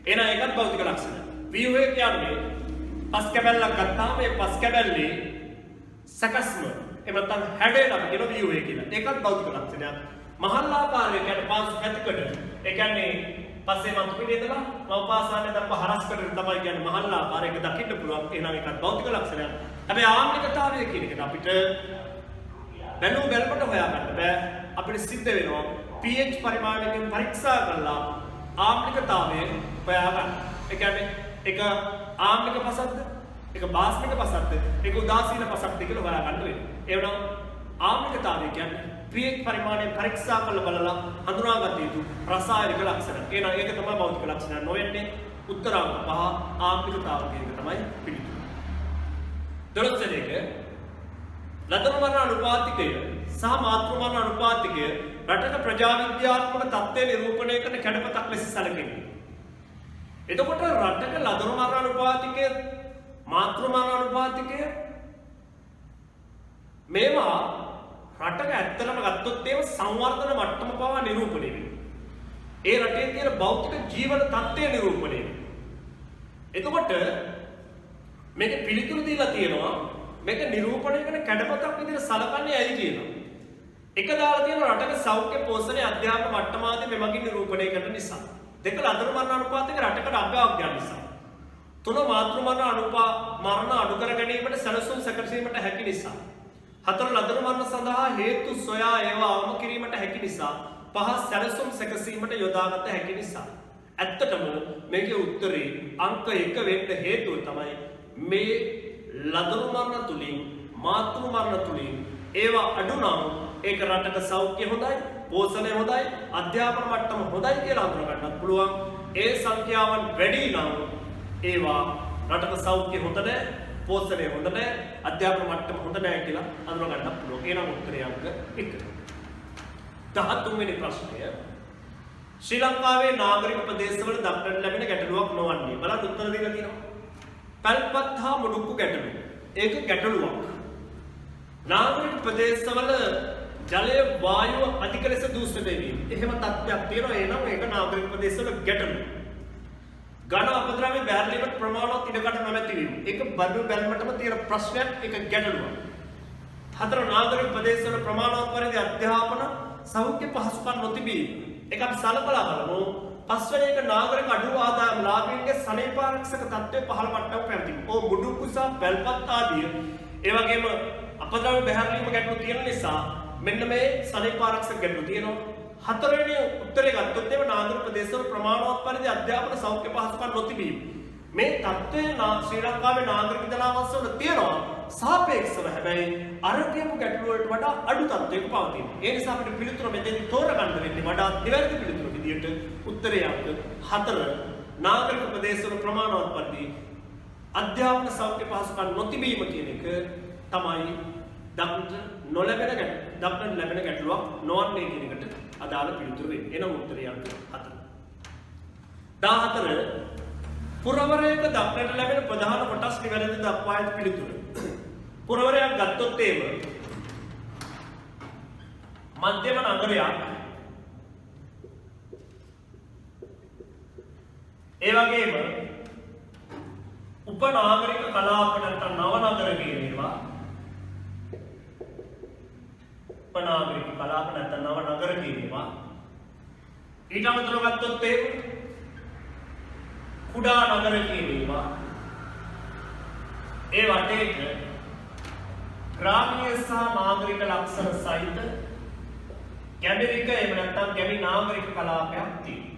එහෙනම් ඒකත් භෞතික ලක්ෂණ. ව්‍යුහය කියන්නේ පස් කැබැල්ලක් ගත්තාම මේ පස් කැබැල්ලේ සකස්ම එහෙම නැත්නම් හැඩයට අපි කියන ව්‍යුහය කියලා. ඒකත් භෞතික ලක්ෂණයක්. මහල්ලාකාරය කියන්නේ පාංශු පැතිකඩ. ඒ කියන්නේ පස්සේ මතු පිටේ ඉඳලා මව්පාසානේ දක්වා හරස්කඩට තමයි කියන්නේ මහල්ලාකාරයක දකින්න පුළුවන්. එහෙනම් ඒකත් භෞතික ලක්ෂණයක්. හැබැයි ආම්ලිකතාවය කියන එකට අපිට බැලුම් බැලමට හොයාගන්න බෑ. අපිට සිද්ධ වෙනවා pH පරිමාණයෙන් පරීක්ෂා කරලා ආම්ලිකතාවය හොයාගන්න. ඒ කියන්නේ ඒක ආම්ලික පසක්ද? ඒක බාස්මික පසක්ද? ඒක උදාසීන පසක්ද කියලා හොයාගන්න වෙනවා. ඒ වුණා ආම්ලිකතාවය කියන්නේ pH පරිමාණයෙන් පරීක්ෂා කරලා බලලා හඳුනාගත යුතු රසායනික ලක්ෂණ. එහෙනම් ඒක තමයි භෞතික ලක්ෂණ නොවෙන්නේ. උත්තරාංක 5 ආම්ලිකතාව කියන එක තමයි පිළිතුර. දොළොස්වෙනි එක ලදරු වර්ණ අනුපාතිකය සහ මාතෘ වර්ණ අනුපාතිකය රටක ප්‍රජා විද්‍යාත්මක තත්ත්වය නිරූපණය කරන කැඩපතක් ලෙස සැලකෙන්නේ. එතකොට රටක ලදරු වර්ණ අනුපාතිකය මාතෘ වර්ණ අනුපාතිකය මේවා රටක ඇත්තටම ගත්තොත් ඒව සංවර්ධන මට්ටම පවා නිරූපණය වෙනවා. ඒ රටේ තියෙන භෞතික ජීවන තත්ත්වය නිරූපණය වෙනවා. එතකොට මේක පිළිතුරු දීලා තියෙනවා මේක නිරූපණය කරන කැඩපතක් විදිහට සලකන්නේ ඇයි කියලා. එක දාලා තියෙන රටක සෞඛ්‍ය පෝෂණය අධ්‍යාපන මට්ටම ආදී මෙමගින් නිරූපණය කරන නිසා. දෙක ලදරු මරණ අනුපාතයක රටකට අභ්‍යවග්ඥ නිසා. තුන මාතෘ මරණ අඩු කර ගැනීමට සැලසුම් සැකසීමට හැකි නිසා. හතර ලදරු මරණ සඳහා හේතු සොයා ඒවා අවම කිරීමට හැකි නිසා. පහ සැලසුම් සැකසීමට යොදාගත හැකි නිසා. ඇත්තටම මේකේ උත්තරේ අංක 1 වෙන්න හේතුව තමයි මේ ලදරු මරණ තුලින් මාතෘ මරණ තුලින් ඒවා අඩු නම් ඒක රටක සෞඛ්‍ය හොඳයි, පෝෂණය හොඳයි, අධ්‍යාපන මට්ටම හොඳයි කියලා හඳුනා ගන්නත් පුළුවන්. ඒ සංඛ්‍යාවන් වැඩි නම් ඒවා රටක සෞඛ්‍ය හොඳ නැහැ, පෝෂණය හොඳ නැහැ, අධ්‍යාපන මට්ටම හොඳ නැහැ කියලා හඳුනා ගන්නත් පුළුවන්. එහෙනම් උත්තරය අංක 1. 13 වෙනි ප්‍රශ්නය ශ්‍රී ලංකාවේ නාගරික ප්‍රදේශවල දක්නට ලැබෙන ගැටලුවක් නොවන්නේ. බලන්න උත්තර දෙන්න තියෙනවා. පැල්පත් හා මුඩුක්කු ගැටලුව. ඒක ගැටලුවක්. නාගරික ප්‍රදේශවල ජලය වායුව අධික ලෙස දූෂිත වීම. එහෙම තත්ත්වයක් තියෙනවා. එනම් ඒක නාගරික ප්‍රදේශවල ගැටලුව. ඝන අපද්‍රව්‍ය බැහැරලීමට ප්‍රමාණවත් ඉඩකඩ නොමැති වීම. ඒක බඩු බැලමටම තියෙන ප්‍රශ්නයක්. ඒක ගැටලුවක්. හතර නාගරික ප්‍රදේශවල ප්‍රමාණවත් පරිදි අධ්‍යාපන සෞඛ්‍ය පහසුකම් නොතිබීම. ඒක අපි සලකලා බලමු. පස්වෙනි එක නාගරික අඩු ආදායම් ලාභීන්ගේ සනීපාරක්ෂක තත්ත්වය පහළ මට්ටමක පැවතීම. මුඩුක්කු සහ පැල්පත් ආදී ඒ වගේම අපද්‍රව්‍ය බැහැරලීම ගැටලු තියෙන නිසා මෙන්න මේ සනීපාරක්ෂක ගැටලු තියෙනවා. හතරවෙනි උත්තරේ ගත්තොත් එimhe නාගරික ප්‍රදේශවල ප්‍රමාණවත් පරිදි අධ්‍යාපන සෞඛ්‍ය පහසුකම් නොතිබීම. මේ තත්ත්වය ශ්‍රී ලංකාවේ නාගරික ජනාවාසවල තියෙනවා. සාපේක්ෂව හැබැයි අර කියපු ගැටලු වලට වඩා අඩු තත්ත්වයක පවතින. ඒ නිසා අපිට පිළිතුර මෙතෙන්දී තෝරගන්න වෙන්නේ වඩා නිවැරදි පිළිතුර විදියට උත්තරය අංක 4 නාගරික ප්‍රදේශවල ප්‍රමාණවත් පරිදි අධ්‍යාපන සෞඛ්‍ය පහසුකම් නොතිබීම කියන එක තමයි දක්නට ලැබෙන ගැටලුවක් නොවන්නේ කියන එකට අදාළ පිළිතුර වෙන්නේ. එනම් උත්තරය අංක 4. 14 පුරවරයක දක්නට ලැබෙන ප්‍රධාන කොටස් නිවැරදි දක්වා ඇති පිළිතුර. පුරවරයක් ගත්තොත් මධ්‍යම නගරයක් ඒ වගේම උපනාගරික කලාප නැත්නම් නව නගර කියන ඒවා උපනාගරික කලාප නැත්නම් නව නගර කියන ඒවා ඊට අමතරව ගත්තොත් කුඩා නගර කියන ඒවා ඒ වටේට ග්‍රාමීය සහ නාගරික ලක්ෂණ සහිත ගැඹිරික එහෙම නැත්නම් ගැමි නාගරික කලාපයක් තියෙනවා.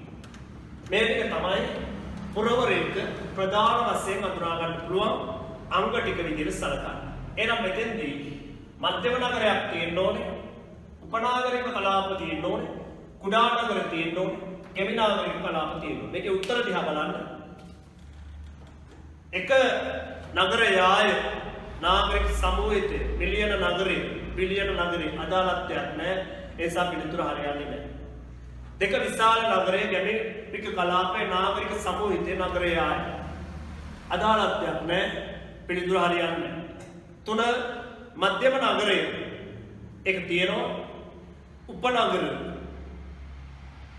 මේ දෙක තමයි පුරවරයක ප්‍රධාන වශයෙන් අඳුනා ගන්න පුළුවන් අංග ටික විදිහට සලකන්නේ. එහෙනම් මෙතෙන්දී මධ්‍යම නගරයක් තියෙන්න ඕනේ, උපනාගරික කලාප තියෙන්න ඕනේ, කුඩා නගර තියෙන්න ඕනේ, ගැමි නාගරික කලාප තියෙන්න ඕනේ. මේකේ උත්තර දිහා බලන්න. එක නගරයය නාගරික සමූහයේ බිලියන නගරේ අදාළත්වයක් නැහැ. ඒ නිසා පිළිතුර හරියන්නේ නැහැ. දෙක විශාල නගරයේ ගැඹිරික කලාපයේ නාගරික සමූහයේ නගරයය අදාළත්වයක් නැහැ. පිළිතුර හරියන්නේ නැහැ. 3 මධ්‍යම නගරය. ඒක තියෙනවා උපනගර.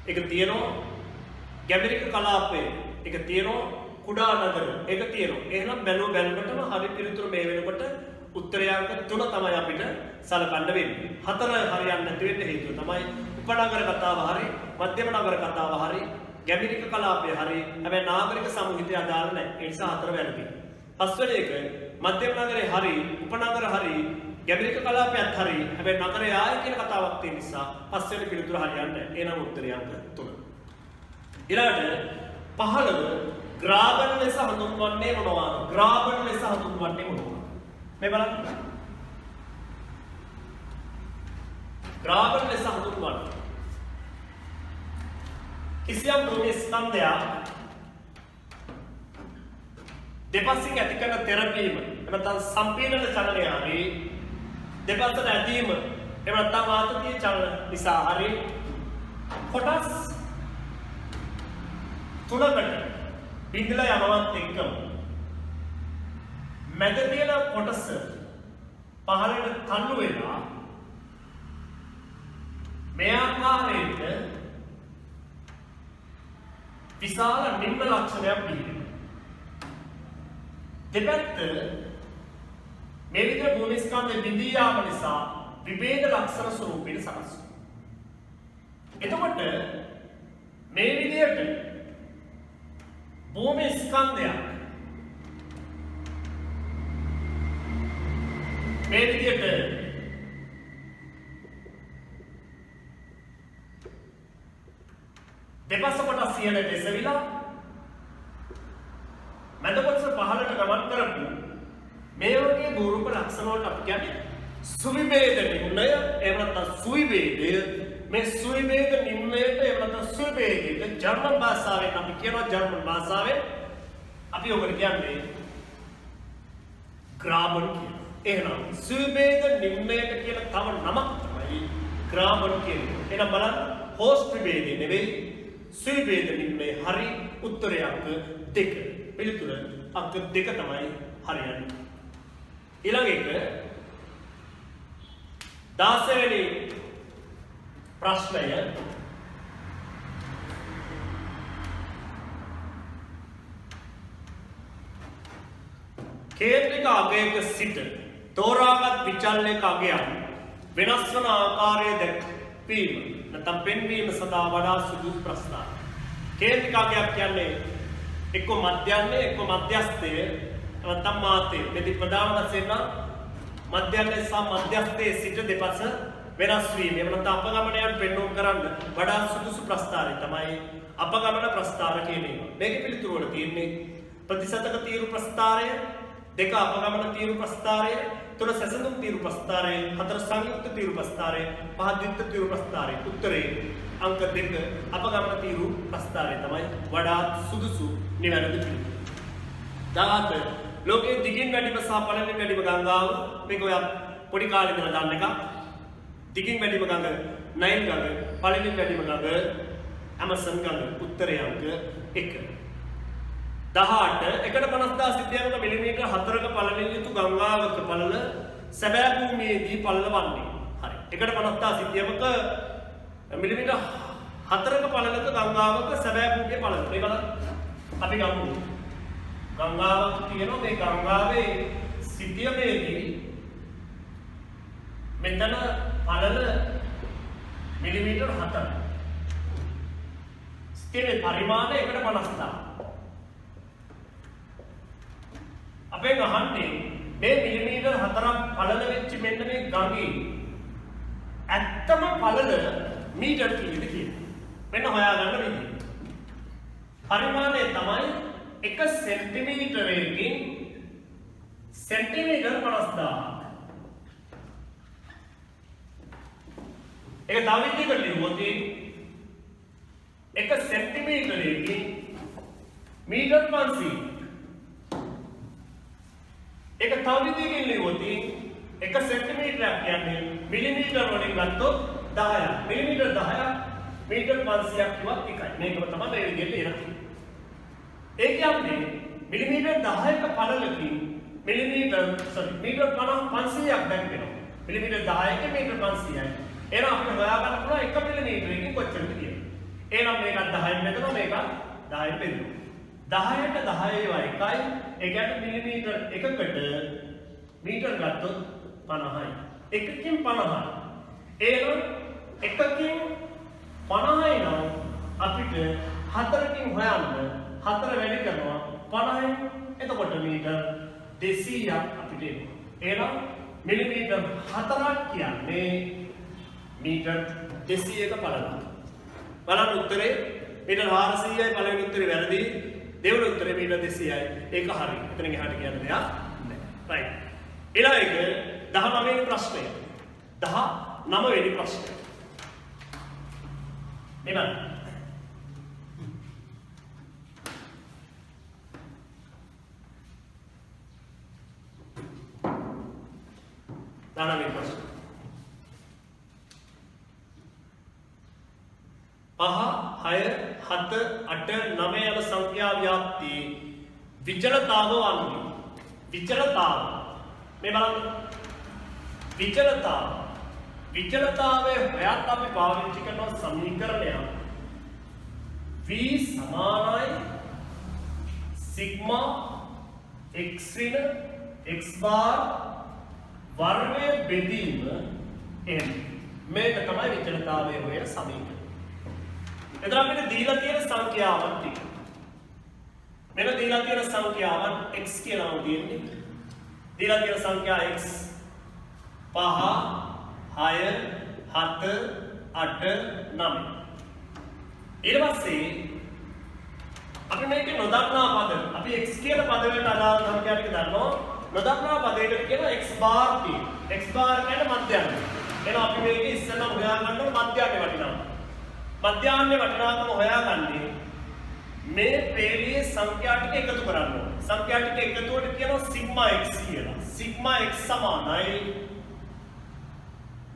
ඒක තියෙනවා ගැඹිරික කලාපය. ඒක තියෙනවා කුඩා නගර. ඒක තියෙනවා. එහෙනම් බැලුවටම හරි පිළිතුර මේ වෙනකොට උත්තරයන්ක 3 තමයි අපිට සලකන්න වෙන්නේ. 4 හරියන්නේ නැති වෙන්න හේතුව තමයි උපනගර කතාව හරි, මධ්‍යම නගර කතාව හරි, ගැඹිරික කලාපය හරි. හැබැයි නාගරික සමූහිතය අදාළ නැහැ. ඒ නිසා 4 වැරදි. පස්වෙනි එක මධ්‍යම නගරේ හරි, උපනගර හරි, ගැඹිරික කලාපයත් හරි. හැබැයි නගරය ආය කියන කතාවක් තියෙන නිසා පස්වෙනි පිළිතුර හරියන්නේ නැහැ. එනම උත්තරය අංක 3. ඊළඟට 15 ග්‍රාබන් ලෙස හඳුන්වන්නේ මොනවාද? ග්‍රාබන් ලෙස හඳුන්වන්නේ මොනවාද? මේ බලන්න. ග්‍රාබන් ලෙස හඳුන්වන්නේ කිසියම් භූමි ස්කන්ධයක් දෙපසින් ඇති කරන තෙරපීම නැත්නම් සම්පීඩන චලනය හරි දෙපසට ඇදීම එහෙම නැත්නම් ආතතිය චලන නිසා හරි කොටස් තුනකට බිඳලා යනවත් එක්කම මැද තියෙන කොටස පහළට තල්ලු වෙලා මේ ආකාරයට විශාල නිම්න ලක්ෂණයක් බිහිවෙනවා. දෙපැත්ත මේ විදිහට භූමි ස්කන්ධ බිඳී යාම නිසා විභේද ලක්ෂණ ස්වරූපයෙන් සකස් වෙනවා. එතකොට මේ විදිහට භූමි ස්කන්ධයක් මේ විදිහට දෙපස කොටස් සියන දෙසවිලා මැද කොටස පහළට ගමන් කරපු මේ වගේ භූරූප ලක්ෂණ වලට අපි කියන්නේ සුවිභේද නිම්නය එහෙම නැත්නම් සුවිභේදය. මේ සුවිභේද නිම්නයට එහෙම නැත්නම් සුවිභේදයට ජර්මන් භාෂාවෙන් අපි කියනවා ජර්මන් භාෂාවෙන් අපි ඔකට කියන්නේ ග්‍රාබන් කියලා. එහෙනම් සුවිභේද නිම්නයට කියන තව නමක් තමයි ග්‍රාබන් කියන්නේ. එහෙනම් බලන්න හෝස්ට් විභේදය නෙවෙයි සුවිභේද නිම්නය හරි. උත්තරය අංක 2. පිළිතුර අංක 2 තමයි හරියන්නේ. ඊළඟ එක 16 වෙනි ප්‍රශ්නය කේන්ද්‍රික අගයක සිට තෝරාගත් විචලනයක අගයන් වෙනස් වන ආකාරය දැක්වීම නැත්නම් පෙන්වීම සඳහා වඩා සුදුසු ප්‍රස්තාව. කේන්ද්‍රික අගයක් කියන්නේ එක්ක මධ්‍යන්නේ එක්ක මධ්‍යස්ථය නැත්නම් මාතේ. මෙදි ප්‍රධාන වශයෙන් මධ්‍යන්නේ සහ මධ්‍යස්ථයේ සිට දෙපස වෙනස් වීම. එහෙම නැත්නම් අපගමනයන් පෙන්වුම් කරන්න වඩා සුදුසු ප්‍රස්තාරය තමයි අපගමන ප්‍රස්තාර කියන්නේ. මේකේ පිළිතුරු වල තියෙන්නේ ප්‍රතිශතක තීරු ප්‍රස්තාරය, 2 අපගමන තීරු ප්‍රස්තාරය, 3 සැසඳුම් තීරු ප්‍රස්තාරය, 4 සංයුක්ත තීරු ප්‍රස්තාරය, 5 ද්විත්ව තීරු ප්‍රස්තාරය. උත්තරේ අංක 2 අපගමන තීරු ප්‍රස්තාරය තමයි වඩා සුදුසු නිවැරදි පිළිතුර. 17 ලෝකයේ දිගින් වැඩිම සහ පළලින් වැඩිම ගංගාව. මේක ඔය පොඩි කාලේ ඉඳලා දන්න එකක්. දිගින් වැඩිම ගඟ නයිල් ගඟ, පළලින් වැඩිම ගඟ ඇමසන් ගඟ. උත්තරය අංක 1. 18 150,000 සිද්ධියක මිලිමීටර් 4ක පළලින් යුතු ගංගාවක පළල සැබෑ භූමියේදී පළල වන්නේ. හරි. 150,000 සිද්ධියක මිලිමීටර් 4ක පළලක ගංගාවක සැබෑ භූමියේ පළල. මේ බලන්න. අපි ගමු. ගංගාවක් තියෙනවා. මේ ගංගාවේ සිද්ධියේදී මෙතන පළල මිලිමීටර් 4යි. ස්ථිර පරිමාණය 150,000. අපෙන් අහන්නේ මේ මිලිමීටර් 4ක් පළල වෙච්ච මෙන්න මේ ගඟේ ඇත්තම පළල මීටර් කීයද කියලා. මෙන්න හොයාගන්න විදිහ. පරිමාණය තමයි 1 සෙන්ටිමීටරයකින් සෙන්ටිමීටර් 50,000. ඒක තව විදිහකට ලියුවොත් 1 සෙන්ටිමීටරයකින් මීටර් 500. ඒක තව විදිහකින් ලියුවොත් 1 සෙන්ටිමීටරයක් කියන්නේ මිලිමීටර වලින් ගත්තොත් 10ක්. මිලිමීටර 10ක් මීටර් 500ක් කිව්වත් එකයි. මේකම තමයි මේ විදිහට එනවා. ඒ කියන්නේ මිලිමීටර් 10ක පළලකින් මීටර් 500ක් දැන් වෙනවා. මිලිමීටර් 10ක මීටර් 500යි. එහෙනම් අපිට හොයාගන්න පුළුවන් 1 මිලිමීටරකින් කොච්චරද කියලා. එහෙනම් මේකත් 10න් බෙදනවා මේකත් 10න් බෙදනවා. 10ට 10 ඒවා එකයි. ඒ කියන්නේ මිලිමීටර් එකකට මීටර් ගත්තොත් 50යි. එකකින් 50යි. එහෙනම් එකකින් 50යි නම් අපිට 4කින් හොයන්න 4 වැඩි කරනවා 50යි. එතකොට මීටර් 200ක් අපිට එනවා. එහෙනම් මිලිමීටර් 4ක් කියන්නේ මීටර් 200ක පළලක්. බලන්න උත්තරේ මීටර් 400යි පළවෙනි උත්තරේ වැරදි. දෙවෙනි උත්තරේ මීටර් 200යි. ඒක හරි. එතනින් එහාට කියන්න දෙයක් නැහැ. රයිට්. ඊළඟ එක 19 වෙනි ප්‍රශ්නය. 19 වෙනි ප්‍රශ්නය. එන්න. 19 වෙනි ප්‍රශ්නය. 5, 6, 7, 8, 9 යන සංඛ්‍යා ව්‍යාප්තියේ විචලතාව වන්නේ. විචලතාව. මේ බලන්න. විචලතාව. විචලතාවය හොයන්න අපි පාවිච්චි කරන සමීකරණය v සමානයි සිග්මා x ඍණ x bar වර්ගය බෙදීම n. මේක තමයි විචලතාවය හොයන සමීකරණය. එතන අපිට දීලා තියෙන සංඛ්‍යාවන් ටික. මෙන්න දීලා තියෙන සංඛ්‍යාවන් x කියලා නම් තියෙන්නේ. දීලා තියෙන සංඛ්‍යා x 5 6 7 8 9. ඊට පස්සේ අපි මේක නොදන්නා පද අපි x කියන පද වලට අදාළ සංඛ්‍යා ටික දන්නවා. නොදන්නා පදයකට කියන x bar තියෙන. x bar කියන්නේ මධ්‍යස්ථ. එහෙනම් අපි මේක ඉස්සෙල්ලා හොයා ගන්න ඕන මධ්‍යස්ථ වටිනාකම. මධ්‍යස්ථ වටිනාකම හොයාගන්නේ මේ පේළියේ සංඛ්‍යා ටික එකතු කරන්න ඕනේ. සංඛ්‍යා ටික එකතුවට කියනවා සිග්මා x කියලා. සිග්මා x සමානයි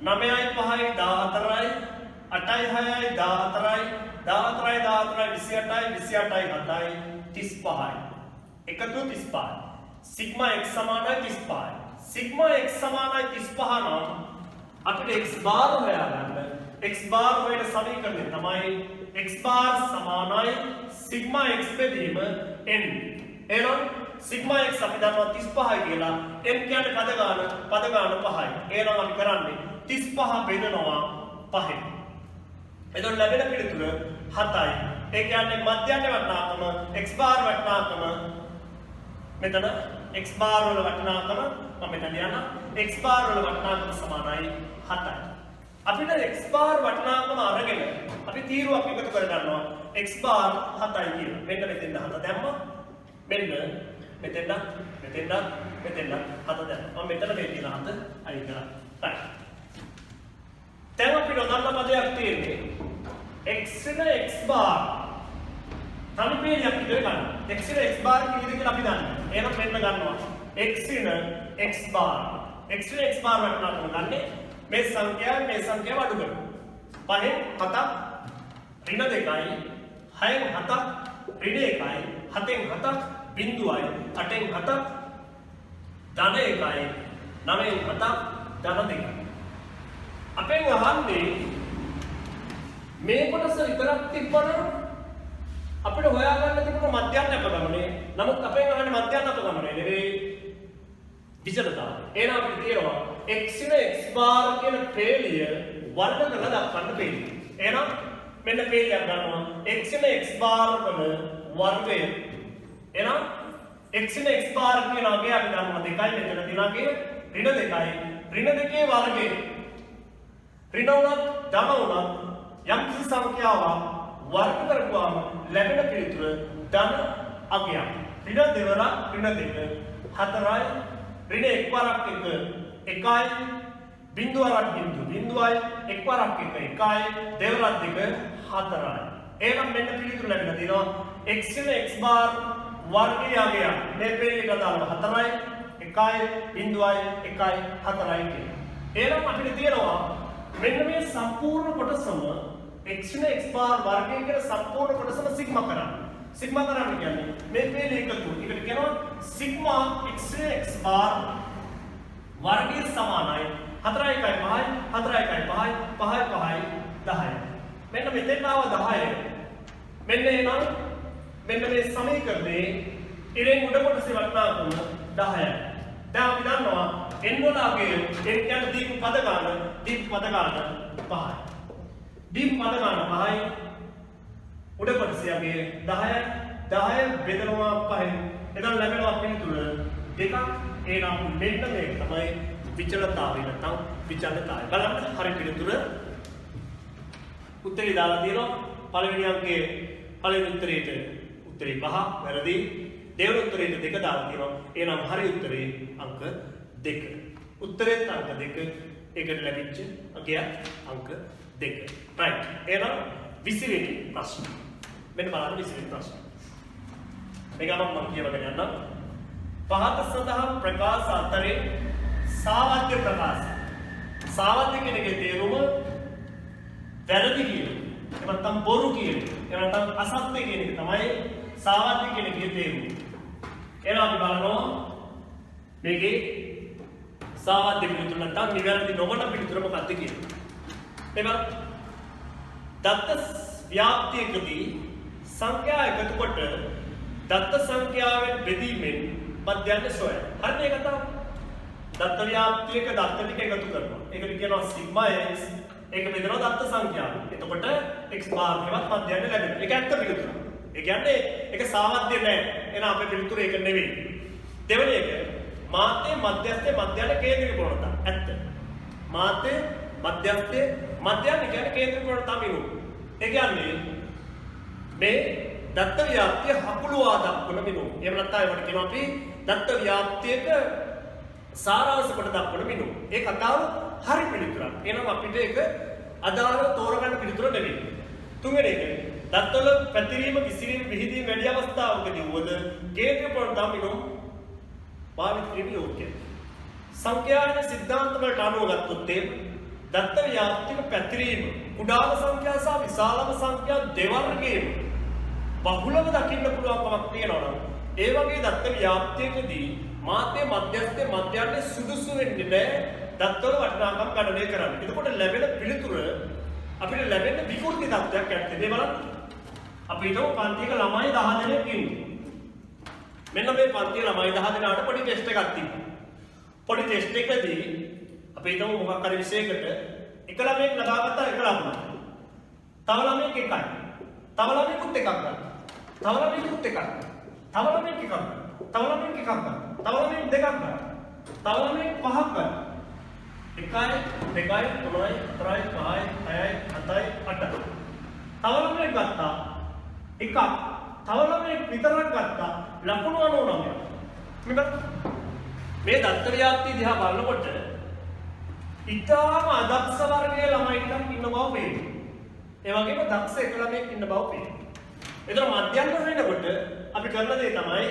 9යි 5යි 14යි 8යි 6යි 14යි 14යි 28යි 7යි 35යි. එකතු 35යි. සිග්මා x සමානයි 35යි. සිග්මා x සමානයි 35 නම් අපිට x bar හොයාගන්න x bar වලට සමීකරණය තමයි x bar සමානයි සිග්මා x බෙදීම n. එහෙනම් සිග්මා x අපි දන්නවා 35යි කියලා. n කියන්නේ පද ගාන 5යි. එහෙනම් අපි කරන්නේ 35 බෙදනවා 5ෙන්. එතකොට ලැබෙන පිළිතුර 7යි. ඒ කියන්නේ මධ්‍යස්ථ වටිනාකම x bar වටිනාකම මෙතන x bar වල වටිනාකම මම මෙතන ලියන්න x bar වල වටිනාකම සමානයි 7යි. අපිට x bar වටිනාකම අරගෙන අපි තීරුවක් එකතු කර ගන්නවා x bar 7යි කියලා. මෙන්න මෙතෙන් 7 දැම්මා. මෙන්න මෙතෙන් 7 දැම්මා. මම මෙතන මේ තියෙන 7 අයින් කරා. right. දැන් අපිට නොදන්න පදයක් තියෙන්නේ x න x bar. තනිපේලියක් විතර ගන්න. x න x bar කීයද කියලා අපි දන්නේ. එහෙනම් මෙන්න ගන්නවා x න x bar. x න x bar වටිනාකම ගන්නේ මේ සංඛ්‍යාව අඩු කරනවා. 5න් 7ක් ඍණ 2යි 6න් 7ක් ඍණ 1යි 7න් 7ක් බිංදුවයි 8න් 7ක් ධන 1යි 9න් 7ක් ධන 2යි. අපෙන් අහන්නේ මේ කොටස විතරක් තිබ්බනම් අපිට හොයාගන්න තිබුණ මධ්‍යස්ථ අපගමනේ. නමුත් අපෙන් අහන්නේ මධ්‍යස්ථ අපගමනේ නෙවෙයි විචලතාව. එහෙනම් අපිට තියෙනවා x න x bar කියන පේළිය වර්ග කරලා දක්වන්න පේළිය. එහෙනම් මෙන්න පේළියක් ගන්නවා x න x bar වල වර්ගය. එහෙනම් x න x bar කියන අගය අපි ගන්නවා 2යි මෙතන තියෙන අගය ඍණ 2යි. ඍණ 2 වර්ගය ඍණ උනත් ධන උනත් යම් කිසි සංඛ්‍යාවක් වර්ග කරපුවාම ලැබෙන පිළිතුර ධන අගයක්. ඍණ දෙවරක් ඍණ 2 4යි ඍණ එක් වරක් 1 1යි බිංදුවරක් බිංදුවයි එක් වරක් 1 1යි දෙවරක් 2 4යි. එහෙනම් මෙන්න පිළිතුර ලැබෙන දිනවා x න x bar වර්ගය අගයක්. මේ පේළියට අදාළව 4යි 1යි බිංදුවයි 1යි 4යි කියලා. එහෙනම් අපිට තියෙනවා මෙන්න මේ සම්පූර්ණ කොටසම x න x bar වර්ගය කියන සම්පූර්ණ කොටසම සිග්මා කරන්න. සිග්මා කරන්න කියන්නේ මේ පේන එකතු. ඒකට කියනවා සිග්මා x x bar වර්ගය සමානයි 4 1 5 4 1 5 5 5 10. මෙන්න මෙතෙන් ආව 10. මෙන්න එනවා මෙන්න මේ සමීකරණේ ඉරෙන් උඩ කොටසේ වටනාකම 10යි. දැන් අපි දන්නවා n වලගේ n කියන්නේ දීප පද ගන්න 5යි. දීප පද ගන්න 5යි. උඩ කොටසේගේ 10යි. 10 බෙදනවා 5යි. එතන ලැබෙනවා පිළිතුර දෙකක්. එනම් මෙන්න මේක තමයි විචලතාවය නැත්නම් විචලතාවය. බලන්න හරි පිළිතුර උත්තරේ දාලා තියෙනවා. පළවෙනි අංකයේ පළවෙනි උත්තරේට උත්තරේ 5 වැරදි. දෙවෙනි උත්තරේට 2 දාලා තියෙනවා. එහෙනම් හරි උත්තරේ අංක 2. උත්තරේත් අංක 2. ඒකට ලැබිච්ච අංකය අංක 2. right. එහෙනම් 20 වෙනි ප්‍රශ්න. මෙන්න බලන්න 20 වෙනි ප්‍රශ්න. මේක මම කියවගෙන යන්නම්. පහත සඳහන් ප්‍රකාශ අතරේ සාවද්‍ය ප්‍රකාශ. සාවද්‍ය කියන එකේ තේරුම වැරදි කියන එක. එහෙම නැත්නම් බොරු කියන එක. එහෙම නැත්නම් අසත්‍ය කියන එක තමයි සාවද්‍ය කියන එකේ තේරුම. එහෙනම් අපි බලනවා මේකේ සාවද්‍ය පිළිතුර නැත්නම් නිවැරදි නොවන පිළිතුර මොකක්ද කියලා. එහෙනම් දත්ත ව්‍යාප්තියකදී සංඛ්‍යා එකතු කොට දත්ත සංඛ්‍යාවෙන් බෙදීමෙන් මධ්‍යන්ත සොයන. හරිද ඒ කතාව? දත්ත ව්‍යාප්තියක දත්ත ටික එකතු කරනවා. ඒකට කියනවා සිග්මා x. ඒක බෙදනවා දත්ත සංඛ්‍යාව. එතකොට x බාර් එකවත් මධ්‍යන්ත ලැබෙනවා. ඒක ඇත්ත පිළිතුර. ඒ කියන්නේ ඒක සාවද්‍ය නෑ. එහෙනම් අපේ පිළිතුර ඒක නෙවෙයි. දෙවෙනි එක මාත්‍ය මධ්‍යස්ථ මධ්‍යන්ත කේන්ද්‍රික ප්‍රවණතා. ඇත්ත. මාත්‍ය මධ්‍යස්ථ මධ්‍යන්ත කියන්නේ කේන්ද්‍රික ප්‍රවණතා මිනු. ඒ කියන්නේ මේ දත්ත ව්‍යාප්තිය හකුළුවා දක්වන මිනු. එහෙම නැත්නම් ඒකට කියනවා අපි දත්ත ව්‍යාප්තියක සාරාංශ කොට දක්වන මිනු. ඒ කතාව හරි පිළිතුරක්. එහෙනම් අපිට ඒක අදාළව තෝරගන්න පිළිතුර නෙවෙයි. තුන්වෙනි එක දත්වල පැතිරීම විසිරීම විහිදීම වැඩි අවස්ථාවකදී වුවද කේන්ද්‍රීය ප්‍රවණතා මිනු භාවිත කිරීම යෝග්‍යයි. සංඛ්‍යාන සිද්ධාන්ත වලට අනුව ගත්තොත් දත්ත ව්‍යාප්තික පැතිරීම කුඩාම සංඛ්‍යා සහ විශාලම සංඛ්‍යා දෙවර්ගයේම බහුලව දකින්න පුළුවන්කමක් තියෙනවා නම් ඒ වගේ දත්ත ව්‍යාප්තියකදී මාත්‍ය මධ්‍යස්ථ මධ්‍යන්තේ සුදුසු වෙන්නේ නැහැ දත්වල වටිනාකම් ගණනය කරන්න. එතකොට ලැබෙන පිළිතුර අපිට ලැබෙන විකෘති තත්ත්වයක් ඇත්තේ. මේ බලන්න. අපි හිතමු පන්තියක ළමයි 10 දෙනෙක් ඉන්නේ. මෙන්න මේ පන්තියේ ළමයි 10 දෙනාට පොඩි ටෙස්ට් එකක් තිබ්බා. පොඩි ටෙස්ට් එකදී අපි හිතමු මොකක් හරි විෂයකට එක ළමයෙක් ලබාගත්ත එක ලකුණක්. තව ළමයෙක් එකයි. තව ළමයෙකුත් එකක් ගන්න. තව ළමයෙකුත් එකක්. තව ළමයෙක් එකක් ගන්න. තව ළමයෙක් එකක් ගන්න. තව ළමයෙක් දෙකක් ගන්න. තව ළමයෙක් පහක් ගන්න. 1 2 3 4 5 6 7 8. තව ළමයෙක් ගත්තා එකක්. තව ළමයෙක් විතරක් ගත්තා ලකුණු 99. මේ දත්ත ව්‍යාප්තිය දිහා බලනකොට ඉතාම අදක්ෂ වර්ගයේ ළමයි ටිකක් ඉන්න බව පේනවා. ඒ වගේම දක්ෂ එක ළමයෙක් ඉන්න බව පේනවා. ඒතර මධ්‍යන්ත වෙනකොට අපි කරන දේ තමයි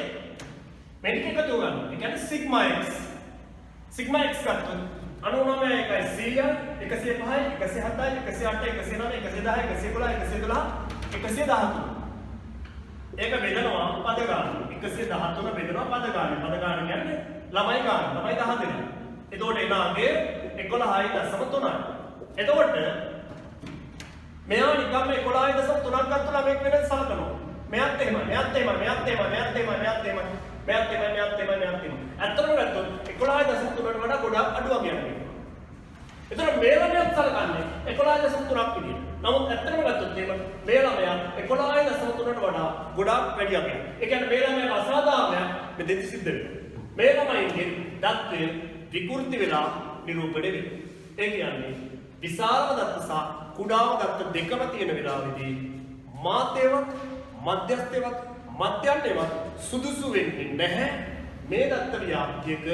මේක එකතු කරගන්න. ඒ කියන්නේ සිග්මා x. සිග්මා x ගත්තොත් 99 100 105 107 108 109 110 111 112 ඒක බෙදනවා පද ගන්න. 113 බෙදනවා පද ගන්න. පද ගන්න කියන්නේ ළමයි ගන්න. ළමයි 10 දෙනා. එතකොට එනාගේ 11.3යි. එතකොට මෙයා නිකම්ම 11.3ක් ගත්ත ළමෙක් වෙන සලකනවා. මෙයාත් එහෙමයි. මෙයාත් එහෙමයි. මෙයාත් එහෙමයි. මෙයාත් එහෙමයි. මෙයාත් එහෙමයි. මෙයාත් එහෙමයි. මෙයාත් එහෙමයි. මෙයාත් එහෙමයි. ඇත්තටම ගත්තොත් 11.3ට වඩා ගොඩක් අඩුවක් යනවා. එතකොට මේ ළමයාත් සලකන්නේ 11.3ක් විදියට. නමුත් ඇත්තටම ගත්තොත් එහෙම මේ ළමයා 11.3ට වඩා ගොඩක් වැඩියක් යනවා. ඒ කියන්නේ මේ ළමයාට අසාධාරණයක් මෙතෙදි සිද්ධ වෙනවා. මේ ළමයින්ගේ දත්තය විකෘති වෙලා නිරූපණය වෙනවා. ඒ කියන්නේ විශාලම දත්ත සහ කුඩාම දත්ත දෙකම තියෙන වෙලාවෙදී මාත්‍යවත් මධ්‍යස්ථවත් මධ්‍යන්තවත් සුදුසු වෙන්නේ නැහැ මේ දත්ත ව්‍යාප්තියක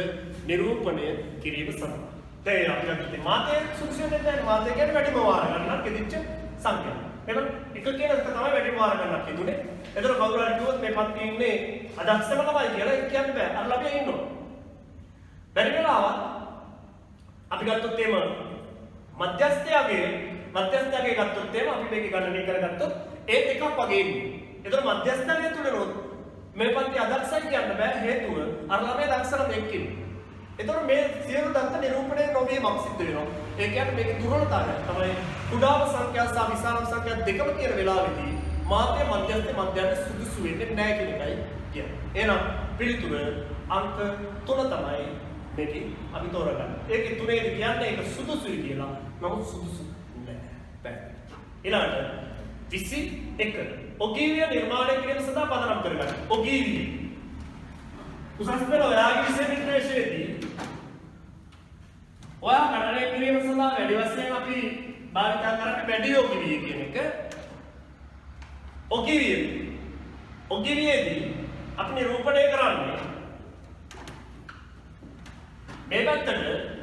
නිරූපණය කිරීම සඳහා. දැන් අපි ගත්තේ මාත්‍ය සුදුසු වෙන්නේ නැහැ. මාත්‍ය කියන්නේ වැඩිම වාර ගන්නක් කෙදිච්ච සංඛ්‍යාව. එහෙනම් එක කියන එක තමයි වැඩිම වාර ගන්නක් කිදුනේ. එතන කවුරු හරි කිව්වොත් මේ පන්තියේ ඉන්නේ අදක්ෂම ළමයි කියලා ඒක කියන්න බෑ. අර ළමයා ඉන්නවා. බැරි වෙලාවත් අපි ගත්තොත් එහෙම මධ්‍යස්ථයාගේ ගත්තොත් එහෙම අපි මේක ගණනය කරගත්තොත් ඒත් එකක් වගේ ඉන්නේ. ඒතර මධ්‍යස්ථානය තුලනොත් මේ පන්ති අදක්ෂයි කියන්න බෑ හේතුව අර ළමයා දක්ෂ නම් එක්කින්. ඒතර මේ සියලු දත්ත නිරූපණය නොවීමක් සිද්ධ වෙනවා. ඒ කියන්නේ මේකේ දුර්වලතාවය තමයි කුඩාම සංඛ්‍යා සහ විශාලම සංඛ්‍යා දෙකම තියෙන වෙලාවෙදී මාත්‍ය මධ්‍යස්ථ මධ්‍යස්ථ සුදුසු වෙන්නේ නැහැ කියන එකයි කියන්නේ. එහෙනම් පිළිතුර අංක 3 තමයි මේකේ අපි තෝරගන්නේ. ඒකේ 3 කියන්නේ ඒක සුදුසුයි කියලා. නමුත් සුදුසු නැහැ. බෑ. ඊළඟට 21 ඔගීවිය නිර්මාණය කිරීම සඳහා පදනම් කරගන්න. ඔගීවිය. උසස් පෙළ ඔයාගේ විෂය නිර්දේශයේදී ඔයා ගණනය කිරීම සඳහා වැඩි වශයෙන් අපි භාවිත කරන්නේ වැඩි ඔගීවිය කියන එක. ඔගීවිය. ඔගීවියේදී අපි නිරූපණය කරන්නේ මේ පැත්තට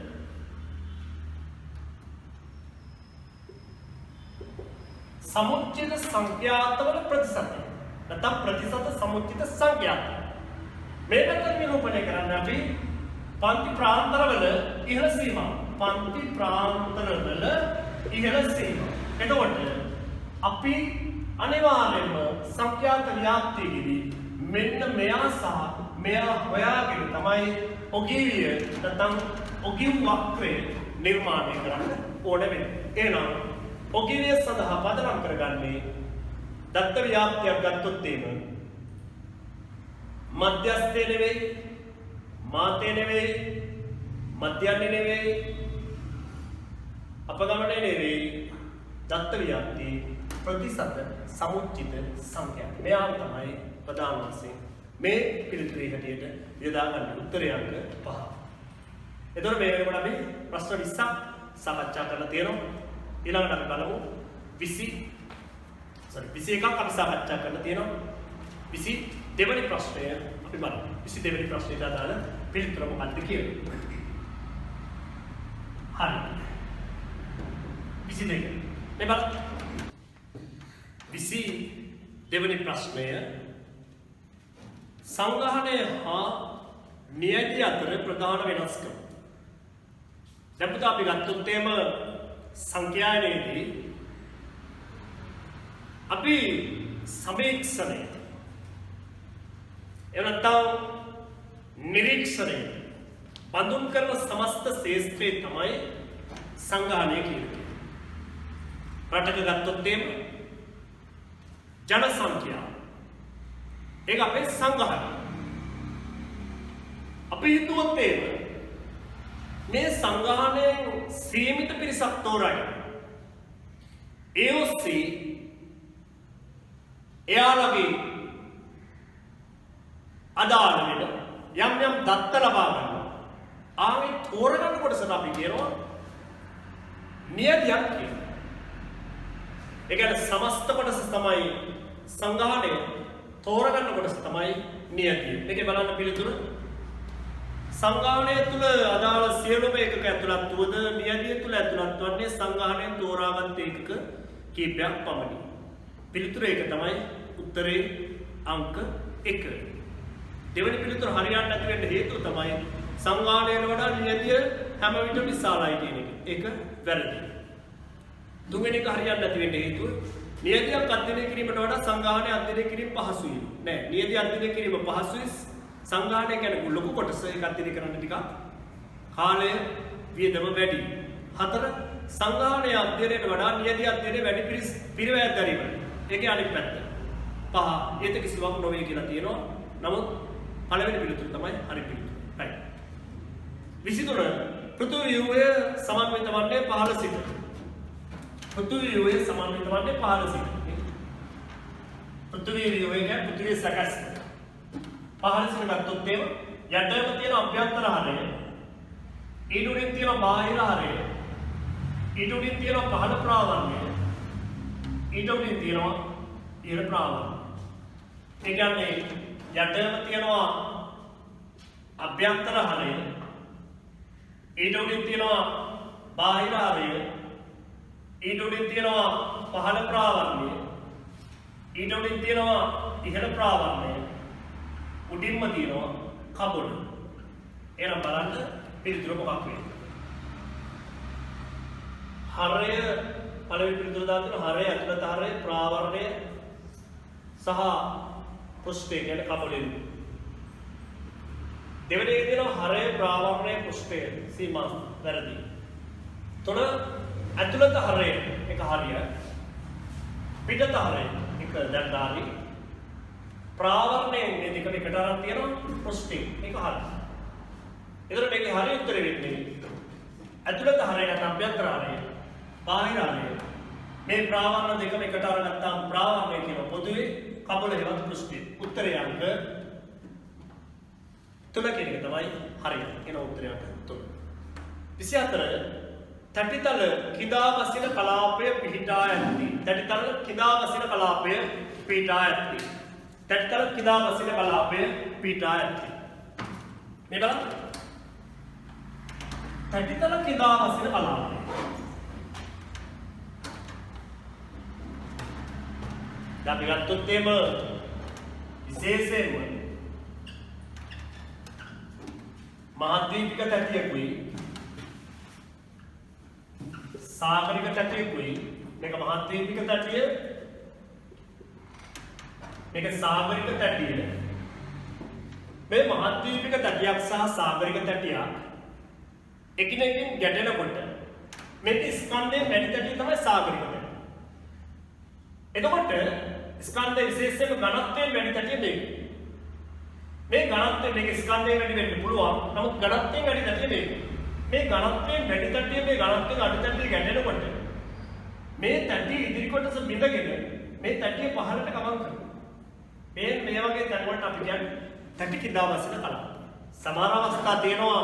समुचित संख्यात्वල ප්‍රතිශතය නැත්නම් ප්‍රතිශත සමුචිත සංඛ්‍යාත මේ පැත්තට නිරූපණය කරන්න අපි පන්ති ප්‍රාන්තරවල ඉහළ සීමා පන්ති ප්‍රාන්තරවල ඉහළ සීමා එතකොට අපි අනිවාර්යයෙන්ම සංඛ්‍යාත ව්‍යාප්තියේදී මෙන්න මෙයා සහ මෙයා හොයාගෙන තමයි ඔගීවිය නැත්නම් ඔගීව් වක්‍රය නිර්මාණය කරන්න ඕන වෙන්නේ. එහෙනම් ඔගීවිය සඳහා පදනම් කරගන්නේ දත්ත ව්‍යාප්තියක් ගත්තොත් එහෙම මධ්‍යස්ථය නෙවෙයි මාතය නෙවෙයි මධ්‍යන්නේ නෙවෙයි අපගමනය නෙවෙයි දත්ත ව්‍යාප්ති ප්‍රතිශත සමුච්චිත සංඛ්‍යාව. මෙයා තමයි ප්‍රධාන වශයෙන් මේ පිළිතුරේ හැටියට යොදා ගන්න උත්තරය අංක 5. එතකොට මේ වෙනකොට අපි ප්‍රශ්න 20ක් සාකච්ඡා කරලා තියෙනවා. ඊළඟට අපි බලමු 21ක් අපි සාකච්ඡා කරලා තියෙනවා. 22 වෙනි ප්‍රශ්නය අපි බලමු. 22 වෙනි ප්‍රශ්නයට අදාළ පිළිතුර මොකක්ද කියලා. හරි. 22. මේ බලන්න. 22 වෙනි ප්‍රශ්නය සංගහනය හා නියති අතර ප්‍රධාන වෙනස්කම. දැන් පුතා අපි ගත්තොත් එහෙම සංඛ්‍යානයේදී අපි සමීක්ෂණය එනත්තම් නිරීක්ෂණය බඳුන් කරන සමස්ත ශේෂ්ත්‍රය තමයි සංගහනය කියන්නේ. රටක ගත්තොත් එහෙම ජන සංඛ්‍යාව ඒක අපේ සංගහනය. අපි හිතුවොත් එහෙම මේ සංගහනයෙන් සීමිත පිරිසක් තෝරාගෙන ඒ ඔස්සේ එයාලගේ අදාළ වෙන යම් යම් දත්ත ලබා ගන්නවා. ආවේ තෝරගන්න කොටසට අපි කියනවා නියතියක් කියලා. ඒ කියන්නේ සමස්ත කොටස තමයි සංගහනය තෝරගන්න කොටස තමයි නියතිය. මේකේ බලන්න පිළිතුර සංගාහනය තුළ අදාළ සියලුම එකක ඇතුළත් වුවද නියතිය තුළ ඇතුළත් වන්නේ සංගාහනයෙන් තෝරාගත් ඒකක කීපයක් පමණි. පිළිතුර ඒක තමයි උත්තරේ අංක 1. දෙවෙනි පිළිතුර හරියන්නේ නැති වෙන්න හේතුව තමයි සංගාහනයට වඩා නියතිය හැම විටම විශාලයි කියන එක. ඒක වැරදි. තුන්වෙනි එක හරියන්නේ නැති වෙන්න හේතුව නියතියක් අධ්‍යයනය කිරීමට වඩා සංගාහනය අධ්‍යයනය කිරීම පහසුයි. නෑ නියතිය අධ්‍යයනය කිරීම පහසුයි. සංගාහනය කියන්නේ ලොකු කොටස ඒක අධ්‍යයනය කරන්න ටිකක් කාලය වියදම වැඩි. 4 සංගාහනය අධ්‍යයනයට වඩා නියතිය අධ්‍යයනය වැඩි පිරිවැයක් දරීම. ඒකේ අනිත් පැත්ත. 5 ඒත කිසිවක් නොවේ කියලා තියෙනවා. නමුත් පළවෙනි පිළිතුර තමයි හරි පිළිතුර. right. 23 පෘථිවි ව්‍යුහය සමන්විත වන්නේ 15 සිට. පෘථිවි ව්‍යුහය සමන්විත වන්නේ 15 සිට. පෘථිවි ව්‍යුහය කියන්නේ පෘථිවිය සකස් 15 ගත්තොත් එහෙම යටම තියෙන අභ්‍යන්තර හරය ඊට උඩින් තියෙන බාහිර හරය ඊට උඩින් තියෙන පහළ ප්‍රාවරණය ඊට උඩින් තියෙන ඉහළ ප්‍රාවරණය. ඒ කියන්නේ යටම තියෙනවා අභ්‍යන්තර හරය ඊට උඩින් තියෙනවා බාහිර හරය ඊට උඩින් තියෙනවා පහළ ප්‍රාවරණය ඊට උඩින් තියෙනවා ඉහළ ප්‍රාවරණය උඩින්ම තියෙනවා කබොඩ. එහෙනම් බලන්න පිළිතුර මොකක් වෙයිද? හරය පළවෙනි පිළිතුර දාන්න හරය ඇතුළත හරය ප්‍රාවරණය සහ පෘෂ්ඨය කියන්නේ කපලෙන්. දෙවෙනි එක තියෙනවා හරය ප්‍රාවරණය පෘෂ්ඨය සීමා වැරදි. තුන ඇතුළත හරය එක හරිය. පිටත හරය එක දැක්දාරි. ප්‍රාවරණය මේ දෙක එකට අරන් තියෙනවා පෘෂ්ඨය එක හරිය. එතකොට මේකේ හරිය උත්තරේ වෙන්නේ ඇතුළත හරය නැත්නම් අභ්‍යන්තර හරය. බාහිර හරය. මේ ප්‍රාවරණ දෙකම එකට අරගත්තාම ප්‍රාවරණය කියන පොදුවේ කපල හේවත් පෘෂ්ඨය. උත්තරේ අංක 3 කියන එක තමයි හරිය. එන උත්තරය අංක 3. 24 තටිතල කිදා වසින කලාපය පිහිටා ඇති. තටිතල කිදා වසින කලාපය පිහිටා ඇති. තටිතල කිදා වසින කලාපය පිහිටා ඇති. මේ බලන්න. තටිතල කිදා වසින කලාපය. අපි ගත්තොත් එම විශේෂයෙන්ම මහද්වීපික තැටියකුයි සාගරික තැටියකුයි මේක මහද්වීපික තැටිය මේක සාගරික තැටිය මේ මහද්වීපික තැටියක් සහ සාගරික තැටියක් එකිනෙකින් ගැටෙනකොට මේක ස්කන්ධයේ වැඩි තැටිය තමයි සාගරික තැටිය. එතකොට ස්කන්ධයේ විශේෂයෙන්ම ඝනත්වයෙන් වැඩි තැටිය මේක. මේ ඝනත්වයෙන් මේක ස්කන්ධයෙන් වැඩි වෙන්න පුළුවන්. නමුත් ඝනත්වයෙන් වැඩි තැටිය මේක. මේ ඝනත්වයෙන් වැඩි තැටිය මේ ඝනත්වයෙන් අඩු තැටිය ගැටෙනකොට මේ තැටිය ඉදිරි කොටස බිඳගෙන මේ තැටිය පහළට ගමන් කරනවා. මේ වගේ තැන් වලට අපි කියන්නේ තැටි කිදා වසින කලාප. සමහර අවස්ථා තියෙනවා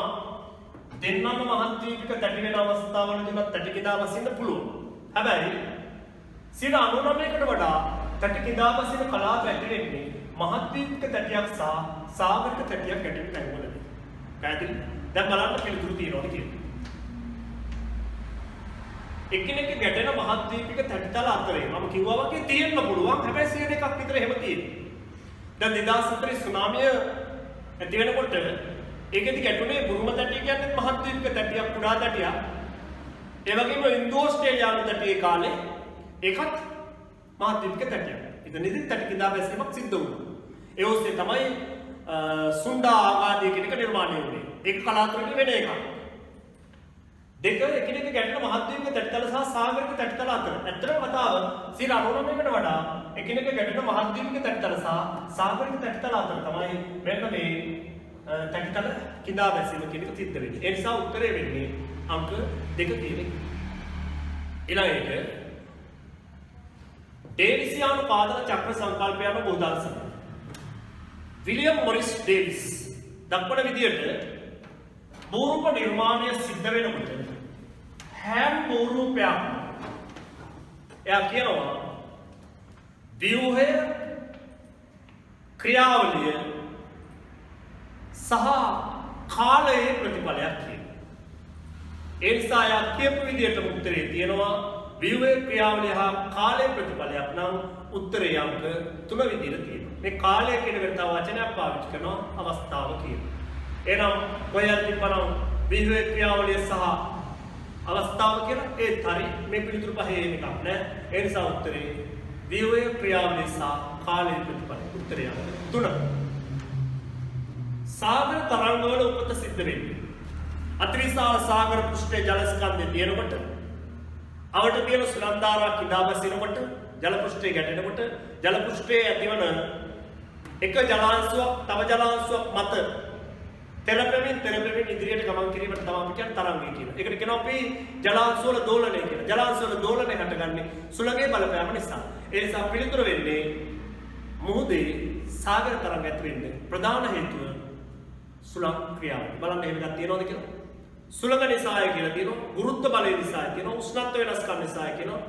දෙන්නම මහද්වීපික තැටි වෙන අවස්ථාවලදී තැටි කිදා වසින්න පුළුවන්. හැබැයි 99%කට වඩා තැටි කිදා වසින කලාප ඇති වෙන්නේ මහද්වීපික තැටියක් සහ සාගරික තැටියක් ගැටෙන තැන්වලදී. පැහැදිලි? දැන් බලන්න පිළිතුරු තියෙනවද කියලා. එකිනෙක ගැටෙන මහද්වීපික තැටිතල අතරේ මම කිව්වා වගේ තියෙන්න පුළුවන්. හැබැයි 100ක් විතර එහෙම තියෙනවා. දැන් 2004 සුනාමිය ඇති වෙනකොට ඒකෙදි ගැටුනේ බුරුම තැටිය කියන්නේ මහද්වීපික තැටියක් කුඩා තැටියක්. ඒ වගේම ඉන්දෝ ඕස්ට්‍රේලියානු තැටියේ කාලේ ඒකත් මහද්වීපික තැටියක්. එතනදී තැටි කිදා වැසීමක් සිද්ධ වුණා. ඒ ඔස්සේ තමයි සුන්ඩා ආදී කෙනෙක් නිර්මාණය වුණේ. ඒක කලාතුරකින් වෙන එකක්. දෙක එකිනෙක ගැටෙන මහද්වීපික තැටිතල සහ සාගරික තැටිතල අතර. ඇත්තටම කතාව 99%කට වඩා එකිනෙක ගැටෙන මහද්වීපික තැටිතල සහ සාගරික තැටිතල අතර තමයි මෙන්න මේ තැටිතල කිදා වැසීම කියන එක සිද්ධ වෙන්නේ. ඒ නිසා උත්තරේ වෙන්නේ අංක 2 තියෙන එක. ඊළඟ එක ඩේවිසියානු පාදක චක්‍ර සංකල්පය යන බෝධාංශය. විලියම් මොරිස් ඩේවිස් දක්වන විදියට බෝරූප නිර්මාණය සිද්ධ වෙනකොට හැම බෝරූපයක්ම එයා කියනවා ව්‍යුහය ක්‍රියාවලිය සහ කාලයේ ප්‍රතිඵලයක් කියනවා. ඒ නිසා එයා කියපු විදියට උත්තරේ තියෙනවා ව්‍යුහය ක්‍රියාවලිය හා කාලයේ ප්‍රතිඵලයක් නම් උත්තරේ අංක 3 විදියට තියෙනවා. මේ කාලය කියන වෙනත වචනයක් පාවිච්චි කරන අවස්ථාව කියනවා. එහෙනම් කොහෙද තිබ්බනම් ව්‍යුහය ක්‍රියාවලිය සහ අවස්ථාව කියලා ඒත් හරි මේ පිළිතුරු පහේ එකක් නෑ. ඒ නිසා උත්තරේ ව්‍යුහය ක්‍රියාවලිය සහ කාලයේ ප්‍රතිඵල. උත්තරය අංක 3. සාගර තරංගවල උපත සිද්ධ වෙන්නේ අතිවිශාල සාගර පෘෂ්ඨයේ ජල ස්කන්ධය තියෙනකොට අවට තියෙන සුළං කිදා බසිනකොට ජල පෘෂ්ඨයේ ගැටෙනකොට ජල පෘෂ්ඨයේ ඇතිවන එක ජලාංශුවක් තව ජලාංශුවක් මත තෙරපෙමින් ඉදිරියට ගමන් කිරීමට තමයි අපි කියන්නේ තරංගය කියලා. ඒකට කියනවා අපි ජලාංශ වල දෝලනය කියලා. ජලාංශ වල දෝලනය හටගන්නේ සුළඟේ බලපෑම නිසා. ඒ නිසා පිළිතුර වෙන්නේ මුහුදේ සාගර තරංග ඇති වෙන්නේ ප්‍රධාන හේතුව සුළං ක්‍රියාව. බලන්න එහෙම එකක් තියෙනවද කියලා. සුළඟ නිසාය කියලා කියනවා. ගුරුත්ව බලය නිසාය කියනවා. උෂ්ණත්ව වෙනස්කම් නිසාය කියනවා.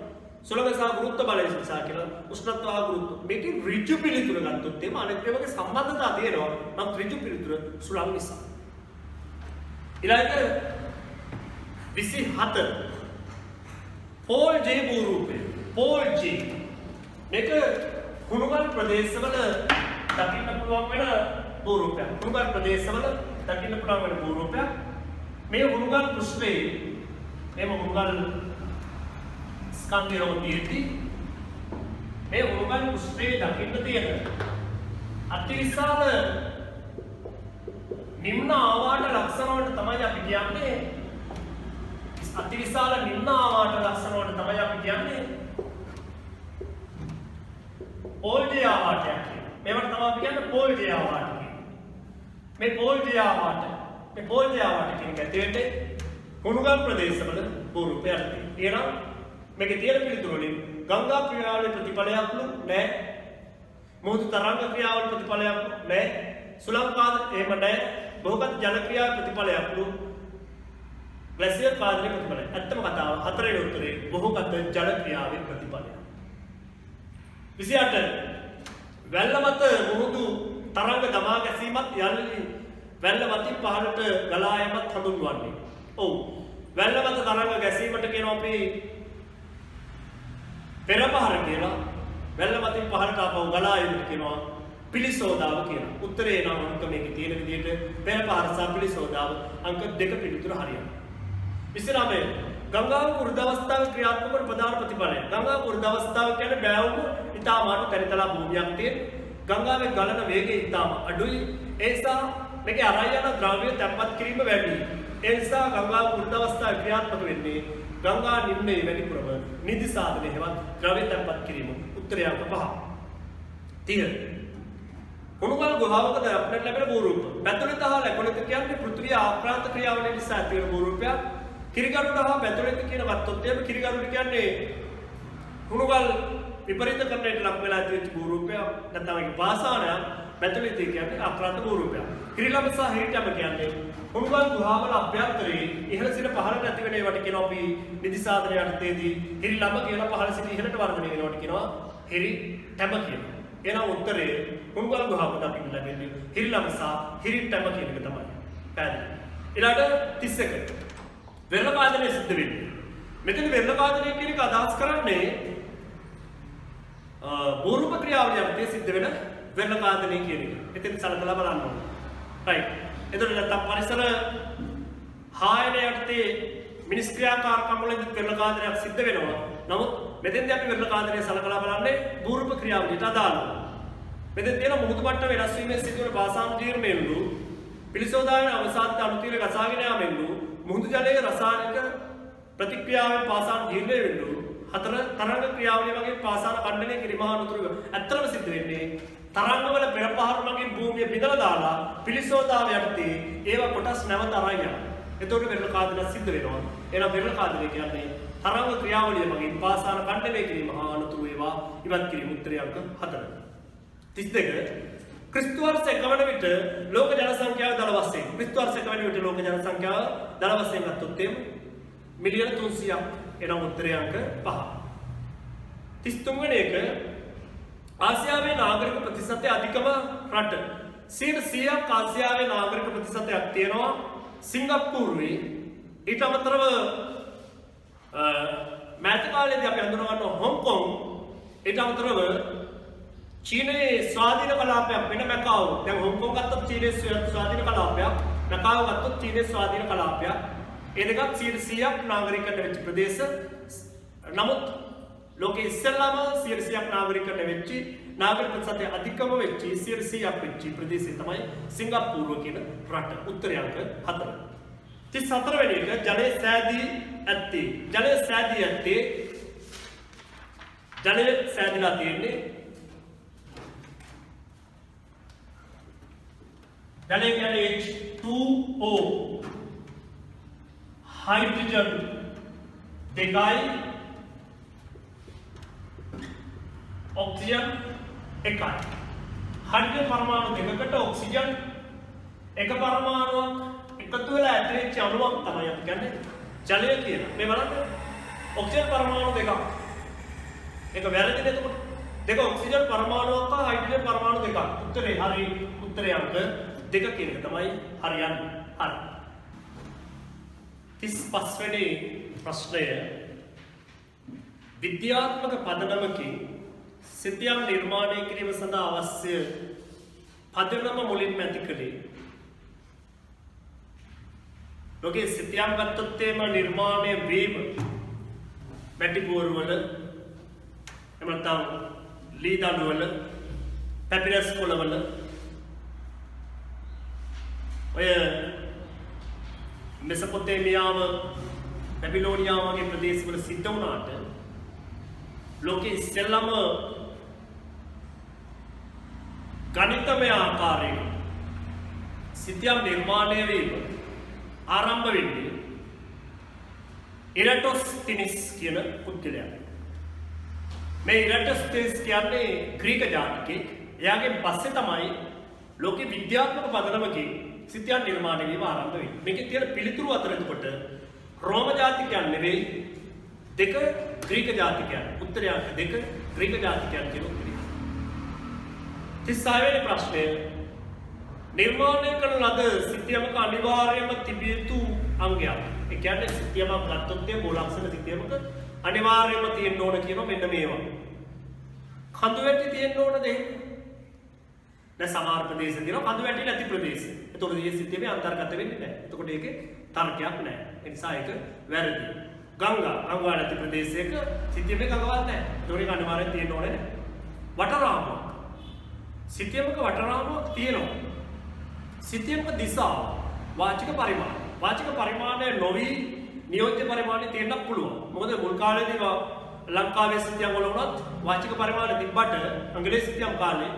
සුළඟ සහ ගුරුත්ව බලය නිසා කියලා. උෂ්ණත්ව හා ගුරුත්ව. මේකේ ඍජු පිළිතුර ගත්තොත් එහම අනෙක් ඒවාගේ සම්බන්ධතා තියෙනවා. නම් ඍජු පිළිතුර සුළං නිසා. ඊළඟට 27 පෝල් ජේ භූරූපය. පෝල් ජේ මේක කුණුගල් ප්‍රදේශවල දකින්න පුළුවන් වෙන භූරූපයක්. කුණුගල් ප්‍රදේශවල දකින්න පුළුවන් වෙන භූරූපයක්. මේ කුණුගල් පෘෂ්ඨයේ මේ කුණුගල් ස්කන්ධය රෝධියේදී මේ උරුගල් කුෂ්ඨයේ දකින්න තියෙන අතිවිශාල නිම්න ආවාට ලක්ෂණ වලට තමයි අපි කියන්නේ අතිවිශාල නිම්න ආවාට ලක්ෂණ වලට තමයි අපි කියන්නේ පෝල්ජේ ආවාටයක් කියලා. මේවට තමයි අපි කියන්නේ පෝල්ජේ ආවාට කියලා. මේ පෝල්ජේ ආවාට කියන එක ඇතුළේ උරුගල් ප්‍රදේශවල බොරුපයක් තියෙනවා. එහෙනම් මේකේ තියෙන පිළිතුරු වලින් ගංගා ක්‍රියාවලියේ ප්‍රතිඵලයක් නැහැ. මොහොත තරංග ක්‍රියාවලියේ ප්‍රතිඵලයක් නැහැ. සුලංකාද එහෙම නැහැ. බහුගත ජල ක්‍රියාවේ ප්‍රතිඵලයක් ග්ලැසියර් පාදයේ ප්‍රතිඵලය. ඇත්තම කතාව හතරේ උත්තරේ බහුගත ජල ක්‍රියාවේ ප්‍රතිඵලය. 28 වැල්ල මත මුහුදු තරංග දමා ගැසීමත් යල්ලි වැල්ල මතින් පහළට ගලා යාමත් හඳුන්වන්නේ. ඔව්. වැල්ල මත තරංග ගැසීමට කියනවා අපි පෙරපහර කියලා. වැල්ල මතින් පහළට ආපහු ගලා යාමට කියනවා පිලිසෝදාව කියලා. උත්තරේ නම් අංක මේකේ තියෙන විදිහට පෙරපහර සහ පිලිසෝදාව අංක දෙක පිළිතුර හරියනවා. 29 ගංගාව කුරුද අවස්ථාවේ ක්‍රියාත්මක වන ප්‍රධාන ප්‍රතිඵලය. ගංගාව කුරුද අවස්ථාව කියන්නේ බෑවුම ඉතාම අඩු තැනිතලා භූමියක් තියෙන. ගංගාවේ ගලන වේගය ඉතාම අඩුයි. ඒ නිසා මේකේ අරයි යන ද්‍රව්‍ය තැම්පත් කිරීම වැඩි. ඒ නිසා ගංගාව කුරුද අවස්ථාවේ ක්‍රියාත්මක වෙන්නේ ගංගා නිම්නයේ වැඩිපුරම නිදි සාධනයේ හෙවත් ද්‍රව්‍ය තැම්පත් කිරීම. උත්තරය අංක 5. 30 උණුගල් ගුහාවක අපිට ලැබෙන භූරූප. පැතුලිත හා ලැබුණත කියන්නේ පෘථිවිය ආක්‍රාන්ත ක්‍රියාවලිය නිසා ඇති වෙන භූරූපයක්. කිරිගරුඩ හා පැතුලිත කියන ගත්තොත් එහෙම කිරිගරුඩ කියන්නේ උණුගල් විපරීත කරන්නට ලක් වෙලා ඇති වෙච්ච භූරූපයක්. නැත්නම් ඒකේ වාසානයක්. පැතුලිත කියන්නේ ආක්‍රාන්ත භූරූපයක්. කිරිලම සහ හිරිටම කියන්නේ උණුගල් ගුහාවල අභ්‍යන්තරයේ ඉහළ සිට පහළට ඇති වෙන ඒවට කියනවා අපි නිදි සාධන යටතේදී හිරිලම කියලා පහළ සිට ඉහළට වර්ධනය වෙනවට කියනවා හිරිටම කියලා. එහෙනම් උත්තරේ උණුගල් ගුහාවක අපිට ලැබෙන්නේ හිරිලම සහ හිරිටම කියන එක තමයි. පැහැදිලි. ඊළඟට 31 වෙරළ කාදනය සිද්ධ වෙන්නේ. මෙතන වෙරළ කාදනය කියන එක අදහස් කරන්නේ බෝරුප ක්‍රියාවලිය යටතේ සිද්ධ වෙන වෙරළ කාදනය කියන එක. එතෙන් සලකලා බලන්න ඕනේ. රයිට්. එතකොට නැත්නම් පරිසර හායන යටතේ මිනිස් ක්‍රියාකාරකම් වලින් වෙරළ කාදනයක් සිද්ධ වෙනවා. නමුත් මෙතෙන්දී අපි වෙරළ කාදනය සලකලා බලන්නේ බෝරුප ක්‍රියාවලියට අදාළව. මෙතෙන් තියෙන මුහුදු මට්ටම වෙනස් වීමෙන් සිදුවන පාසාන ජීර්ණයෙන්ලු පිළිසෝදාවේ අවසානයේ අනුතීර ගසාගෙන යාමෙන්ලු මුහුදු ජලයේ රසායනික ප්‍රතික්‍රියාවෙන් පාසාන ජීර්ණය වෙන්නු හතර තරංග ක්‍රියාවලිය වගේ පාසාන ඛණ්ඩනය කිරීම හා අනුතුරු ඇත්තම සිද්ධ වෙන්නේ තරංගවල පෙරපහර මගින් භූමිය බිඳලා දාලා පිළිසෝදාව යටතේ ඒවා කොටස් නැවත අරන් යනවා. එතකොට වෙරළ කාදනය සිද්ධ වෙනවා. එහෙනම් වෙරළ කාදනය කියන්නේ තරංග ක්‍රියාවලිය මගින් පාසාන ඛණ්ඩනය කිරීම හා අනුතුරු ඒවා ඉවත් කිරීම. උත්තරය අංක 4. 32 ක්‍රිස්තු වර්ෂ 1 වන විට ලෝක ජන සංඛ්‍යාව දල වශයෙන් ක්‍රිස්තු වර්ෂ 1 වන විට ලෝක ජන සංඛ්‍යාව දල වශයෙන් ගත්තොත් එම් මිලියන 300ක්. එනම් උත්තරය අංක 5. 33 වෙනි එක ආසියාවේ නාගරික ප්‍රතිශතය අධිකම රට 100ක් ආසියාවේ නාගරික ප්‍රතිශතයක් තියෙනවා සිංගප්පූරුවේ. ඊට අමතරව මෑත කාලේදී අපි හඳුනගන්න හොංකොං, ඊට අමතරව චීනයේ ස්වාධීන කලාපයක් වෙන මැකාව්. දැන් හොංකොං ගත්තොත් චීනයේ ස්වාධීන කලාපයක්, මැකාව් ගත්තොත් චීනයේ ස්වාධීන කලාපයක්. ඒ දෙකත් 100ක් නාගරිකයන්ට වෙච්ච ප්‍රදේශ. නමුත් ලෝකයේ ඉස්සෙල්ලාම 100ක් නාගරිකයන්ට වෙච්ච නාගරික ප්‍රතිශතය අධිකම වෙච්ච 100ක් වෙච්ච ප්‍රදේශය තමයි සිංගප්පූරුව කියන රට. උත්තරය අංක 4. 34 වෙනි එක ජලයේ සෑදී ඇත්තේ. ජලයේ සෑදී ඇත්තේ ජලයේ සෑදීලා තියෙන්නේ ජලය කියන්නේ H2O हाइड्रोजन දෙකයි ඔක්සිජන් එකයි. හයිඩ්‍රජන් පරමාණු දෙකකට ඔක්සිජන් එක පරමාණුවක් එකතු වෙලා ඇති වෙච්ච අණුවක් තමයි අපි කියන්නේ ජලය කියලා. මේ බලන්න ඔක්සිජන් පරමාණු දෙකක්. ඒක වැරදිද එතකොට? දෙක ඔක්සිජන් පරමාණුවක් හා හයිඩ්‍රජන් පරමාණු දෙකක්. උත්තරේ හරි. උත්තරේ අංක 2 කියන එක තමයි හරියන්නේ. හරි. 35 වෙනි ප්‍රශ්නය විද්‍යාත්මක පදනමකින් සිතියම් නිර්මාණය කිරීම සඳහා අවශ්‍ය පදනම මුලින්ම ඇති කළේ. ලෝකයේ සිතියම් ගත්තොත් එම නිර්මාණය වීම මැටි බෝරුවල එහෙම නැත්නම් ලී දඬුවල පැපිරස් කොළවල ඔය මෙසොපොතේමියාව බැබිලෝනියාව වගේ ප්‍රදේශවල සිද්ධ වුණාට ලෝකේ ඉස්සෙල්ලම ගණිතමය ආකාරයෙන් සිතියම් නිර්මාණය වීම ආරම්භ වෙන්නේ ඉරටොස්තිනිස් කියන පුද්ගලයා. මේ ඉරටොස්තිනිස් කියන්නේ ග්‍රීක ජාතිකයෙක්. එයාගෙන් පස්සේ තමයි ලෝකේ විද්‍යාත්මක පදනමකින් සිතියම් නිර්මාණය වීම ආරම්භ වෙන්නේ. මේකේ තියෙන පිළිතුරු අතර එතකොට රෝම ජාතිකයන් නෙවෙයි දෙක ග්‍රීක ජාතිකයන්. උත්තරයන්ක දෙක ග්‍රීක ජාතිකයන් කියන උත්තරය. 36 වෙනි ප්‍රශ්නය නිර්මාණය කරන ලද සිතියමක අනිවාර්යයෙන්ම තිබිය යුතු අංගයක්. ඒ කියන්නේ සිතියමක් ගත්තොත් ඒ මූලාක්ෂර සිතියමක අනිවාර්යයෙන්ම තියෙන්න ඕන කියනවා මෙන්න මේවා. කඳු වැටි තියෙන්න ඕනද එහෙම? දැන් සමහර ප්‍රදේශ තියෙනවා කඳු වැටි නැති ප්‍රදේශ. ඒතකොට මේ සිතියමේ අන්තර්ගත වෙන්නේ නැහැ. එතකොට ඒකේ තර්කයක් නැහැ. ඒ නිසා ඒක වැරදි. ගංගා නැති ප්‍රදේශයක සිතියමේ ගඟවල් නැහැ. ඒතකොට ඒක අනිවාර්යයෙන් තියෙන්න ඕනේ නැහැ. වටරාමුවක්. සිතියමක වටරාමුවක් තියෙනවා. සිතියමක දිශාව වාචික පරිමාණ. වාචික පරිමාණය නොවි නියෝජ්‍ය පරිමාණය තියෙන්න පුළුවන්. මොකද මුල් කාලේදී ලංකාවේ සිතියම් වල වුණත් වාචික පරිමාණය තිබ්බට අංගලේ සිතියම් කාලේ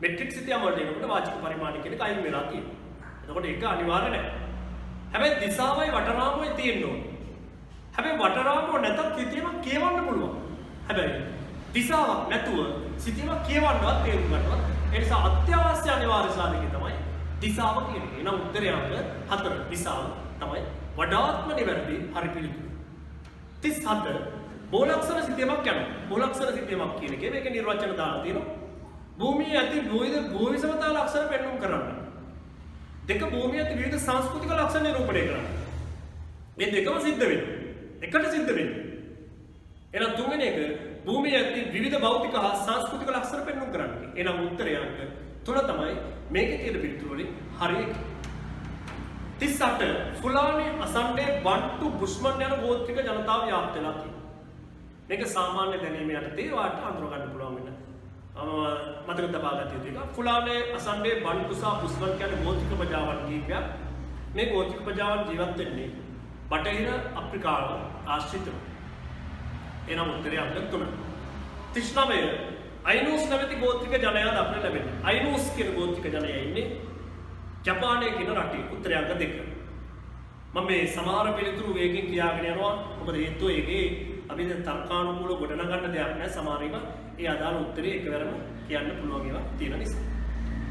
මෙට්‍රික් සිතියම් වලට එනකොට වාචික පරිමාණය කියන එක අයින් වෙලා තියෙනවා. එතකොට ඒක අනිවාර්ය නැහැ. හැබැයි දිශාවයි වටරාමුවයි තියෙන්න ඕනේ. හැබැයි වටරාමුව නැතත් සිතියමක් කියවන්න පුළුවන්. හැබැයි දිශාවක් නැතුව සිතියමක් කියවන්නවත් තේරුම් ගන්නවත් ඒ නිසා අත්‍යවශ්‍ය අනිවාර්ය සාධකය තමයි දිශාව කියන්නේ. එහෙනම් උත්තරය අංක 4 දිශාව තමයි වඩාත්ම නිවැරදි හරි පිළිතුර. 37 මූලාක්ෂර සිතියමක් යනවා. මූලාක්ෂර සිතියමක් කියන එකේ මේකේ නිර්වචන දාලා තියෙනවා. භූමියේ ඇති භූවිෂමතා ලක්ෂණ පෙන්වුම් කරන්න. දෙක භූමියේ ඇති විවිධ සංස්කෘතික ලක්ෂණ නිරූපණය කරන්න. මේ දෙකම සිද්ධ වෙනවා. එකට සිද්ධ වෙනවා. එහෙනම් තුන්වෙනි එක භූමියේ ඇති විවිධ භෞතික හා සංස්කෘතික ලක්ෂණ පෙන්වුම් කරන්න. එහෙනම් උත්තරය අංක 3 තමයි මේකේ තියෙන පිළිතුරු වලින් හරි එක. 38 ෆුලානි අසන්ඩේ බන්ටු බුෂ්මන් යන ගෝත්‍රික ජනතාව ව්‍යාප්ත වෙලා තියෙනවා. මේක සාමාන්‍ය දැනීම යටතේ වාට අඳුර ගන්න පුළුවන් වෙන මතක තබා ගත යුතු එක. ෆුලානි අසන්ඩේ බන්ටු සහ බුෂ්මන් කියන ගෝත්‍රික ප්‍රජාවන් කීපයක් මේ ගෝත්‍රික ප්‍රජාවන් ජීවත් වෙන්නේ බටහිර අප්‍රිකාව ආශ්‍රිතව. එනම් උත්තරය අංක 3. 39 අයිනූස් නැමැති ගෝත්‍රික ජනයා දක්නට ලැබෙනවා. අයිනූස් කියන ගෝත්‍රික ජනයා ඉන්නේ ජපානයේ කියන රටේ. උත්තරය අංක 2. මම මේ සමහර පිළිතුරු වේගෙන් කියාගෙන යනවා. මොකද හේතුව ඒකේ අපි දැන් තර්කානුකූලව ගොඩනගන්න දෙයක් නැහැ. සමහර ඒවා ඒ අදාළ උත්තරේ එකවරම කියන්න පුළුවන් ඒවා තියෙන නිසා.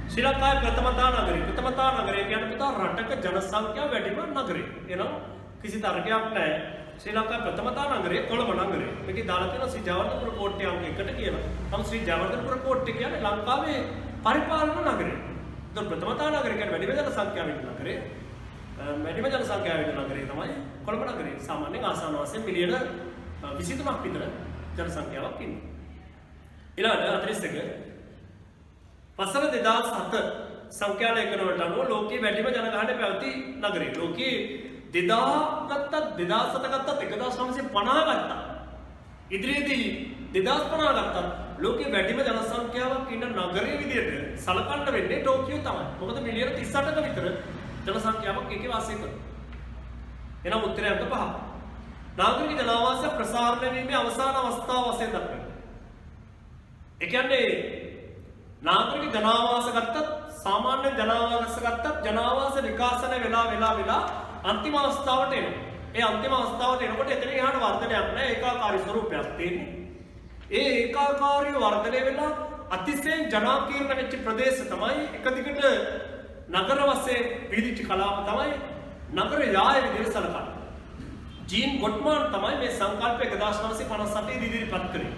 ශ්‍රී ලංකාවේ ප්‍රථමතා නගරය. ප්‍රථමතා නගරය කියන්නේ පුතා රටක ජන සංඛ්‍යාව වැඩිම නගරය. එනවා කිසි තර්කයක් නැහැ. ශ්‍රී ලංකාවේ ප්‍රථමතා නගරය කොළඹ නගරය. මේකේ දාලා තියෙනවා ශ්‍රී ජයවර්ධනපුර කෝට්ටේ අංක 1ට කියලා. නම් ශ්‍රී ජයවර්ධනපුර කෝට්ටේ කියන්නේ ලංකාවේ පරිපාලන නගරය. ඒතර ප්‍රථමතා නගරය කියන්නේ වැඩිම ජන සංඛ්‍යාව ඉන්න නගරය. වැඩිම ජන සංඛ්‍යාව ඉන්න නගරය තමයි කොළඹ නගරය. සාමාන්‍යයෙන් ආසන්න වශයෙන් මිලියන 23ක් විතර ජන සංඛ්‍යාවක් ඉන්නවා. ඊළඟට 41 වසර 2007 සංඛ්‍යා ලේඛන වලට අනුව ලෝකයේ වැඩිම ජනගහනය පැවති නගරය. ලෝකයේ 2000 ගත්තත් 2007 ගත්තත් 1950 ගත්තා. ඉදිරියේදී 2050 ගත්තත් ලෝකයේ වැඩිම ජනසංඛ්‍යාවක් ඉන්න නගරයේ විදිහට සලකන්න වෙන්නේ ටෝකියෝ තමයි. මොකද මිලියන 38ක විතර ජනසංඛ්‍යාවක් ඒකේ වාසය කරනවා. එහෙනම් උත්තරය අංක 5. නාගරික ජනාවාසය ප්‍රසාරණය වීමේ අවසාන අවස්ථාව වශයෙන් දක්වනවා. ඒ කියන්නේ නාගරික ජනාවාස ගත්තත් සාමාන්‍ය ජනාවාස ගත්තත් ජනාවාස විකාශනය වෙලා අන්තිම අවස්ථාවට එනවා. ඒ අන්තිම අවස්ථාවට එනකොට එතන එහාට වර්ධනයක් නැහැ. ඒකාකාරී ස්වරූපයක් තියෙන්නේ. ඒ ඒකාකාරී වර්ධනය වෙලා අතිශයින් ජනාකීර්ණ වෙච්ච ප්‍රදේශ තමයි එක දිගට නගර වශයෙන් විදිච්ච කලාව තමයි නගර යාය විදිහට සලකන්නේ. ජීන් ගොට්මාන් තමයි මේ සංකල්ප 1958 දී ඉදිරිපත් කරේ.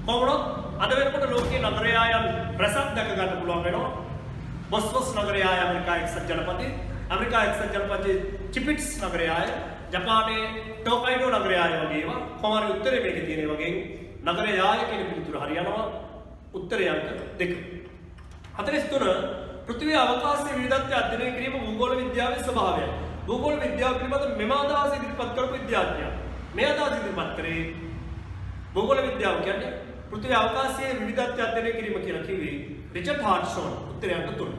කොහොමද අද වෙනකොට ලෝකයේ නගර යායන් රසක් දැක ගන්න පුළුවන් වෙනවා. මොස්කොස් නගර යාය ඇමරිකා එක්සත් ජනපදයේ, ඇමරිකා එක්සත් ජනපදයේ චිපිට්ස් නගර යාය, ජපානයේ ටෝකයිඩෝ නගර යාය වගේ ඒවා කොහොමද උත්තරේ මේකේ තියෙන වගේ නගර යාය කියන පිළිතුර හරියනවා. උත්තරය අංක 2. 43 පෘථිවි අවකාශයේ විවිධත්වය අධ්‍යයනය කිරීම භූගෝල විද්‍යාවේ ස්වභාවය. භූගෝල විද්‍යාව පිළිබඳ මෙම අදහස ඉදිරිපත් කරපු විද්‍යාඥයා. මේ අදහස ඉදිරිපත් කරේ භූගෝල විද්‍යාව කියන්නේ පෘථිවි අවකාශයේ විවිධත්වය අධ්‍යයනය කිරීම කියලා කිව්වේ රිචඩ් හාඩ්සන් උත්තරයන්ට 3.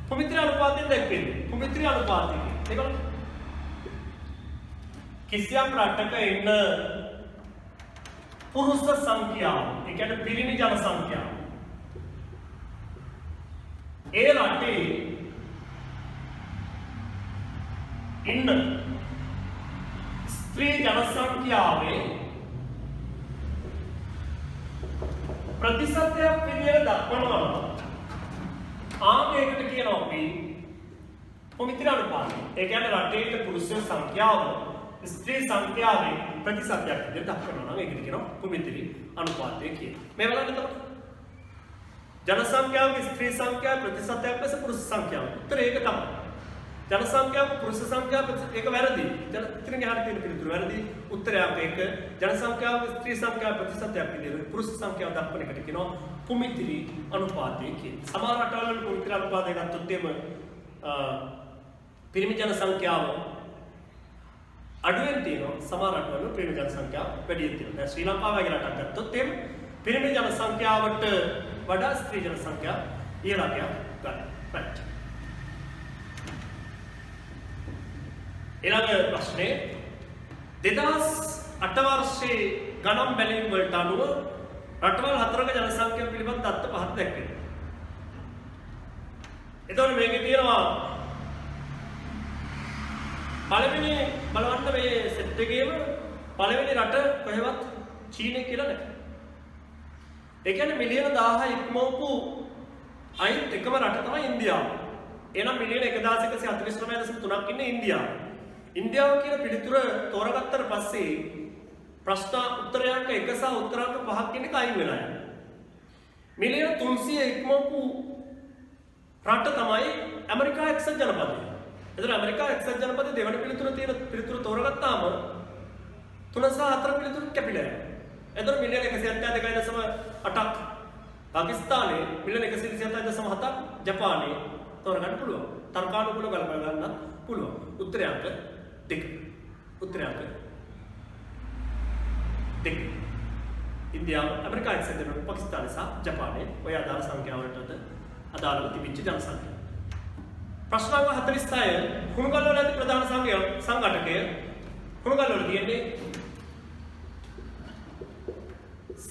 භූමිත්‍රි අනුපාතයෙන් දැක්වෙන්නේ. භූමිත්‍රි අනුපාතය. ඒක බලන්න. කිසියම් රටක ඉන්න පුරුෂ සංඛ්‍යාව, ඒ කියන්නේ පිරිමි ජන සංඛ්‍යාව. ඒ රටේ ඉන්න ස්ත්‍රී ජන සංඛ්‍යාවේ ප්‍රතිශතයක් විදියට දක්වනවා නම් ආංගයකට කියනවා අපි භූමිත්‍රි අනුපාතය. ඒ කියන්නේ රටේ පුරුෂ සංඛ්‍යාව ස්ත්‍රී සංඛ්‍යාවේ ප්‍රතිශතයක් විදියට දක්වනවා නම් ඒකට කියනවා භූමිත්‍රි අනුපාතය කියලා. මේ බලන්න එතකොට ජන සංඛ්‍යාවගේ ස්ත්‍රී සංඛ්‍යාව ප්‍රතිශතයක් ලෙස පුරුෂ සංඛ්‍යාව. උත්තර ඒක තමයි. ජන සංඛ්‍යාව පුරුෂ සංඛ්‍යාව ඒක වැරදි. ඉතින් එහාට තියෙන පිළිතුර වැරදි. උත්තරයක් ඒක ජන සංඛ්‍යාවගේ ස්ත්‍රී සංඛ්‍යාව ප්‍රතිශතයක් විදියට පුරුෂ සංඛ්‍යාව දක්වන එකට කියනවා භූමිත්‍රි අනුපාතය කියලා. සමහර රටවල භූමිත්‍රි අනුපාතය ගත්තොත් එම පිරිමි ජන සංඛ්‍යාව අඩුවෙන් තියෙනවා. සමහර රටවල පිරිමි ජන සංඛ්‍යාව වැඩියෙන් තියෙනවා. දැන් ශ්‍රී ලංකාව වගේ රටක් ගත්තොත් එම පිරිමි ජන සංඛ්‍යාවට වඩා ස්ත්‍රී ජන සංඛ්‍යාව ඉහළට ගන්න. right. ඊළඟ ප්‍රශ්නේ 2008 වර්ෂයේ ගණන් බැලීම් වලට අනුව රටවල් 4ක ජන සංඛ්‍යාව පිළිබඳ තත්ත්ව පහක් දැක්වෙනවා. එතකොට මේකේ තියෙනවා පළවෙනි බලවන්න මේ සෙට් එකේම පළවෙනි රට කොහෙවත් චීනය කියලා නැහැ. ඒ කියන්නේ මිලියන 1000 ඉක්මවපු අයිත් එකම රට තමයි ඉන්දියාව. එහෙනම් මිලියන 1149.3ක් ඉන්නේ ඉන්දියාව. ඉන්දියාව කියන පිළිතුර තෝරගත්තට පස්සේ ප්‍රශ්න උත්තරයන්ක 1 සහ උත්තරාංක 5ක් ඉන්නේ කයින් වෙලා යනවා. මිලියන 300 ඉක්මවපු රට තමයි ඇමරිකා එක්සත් ජනපදය. එතන ඇමරිකා එක්සත් ජනපදයේ දෙවන පිළිතුර තියෙන පිළිතුර තෝරගත්තාම 3 සහ 4 පිළිතුරු කැපිලා යනවා. එතන මිලියන 172.8ක් පාකිස්තානයේ මිලියන 127.7ක් ජපානයේ තෝරගන්න පුළුවන්. තර්කානුකූලව ගලපා ගන්න පුළුවන්. උත්තරයන්ක 2. උත්තරයන්ක 2. ඉන්දියාව, ඇමරිකා එක්සත් ජනපදය, පාකිස්තානය සහ ජපානයේ ඔය ආදාළ සංඛ්‍යාවලට අදාළව තිබිච්ච ජන සංඛ්‍යාව. ප්‍රශ්න අංක 46 හුණුගල් වල ඇති ප්‍රධාන සංඝටකය හුණුගල් වල තියෙන්නේ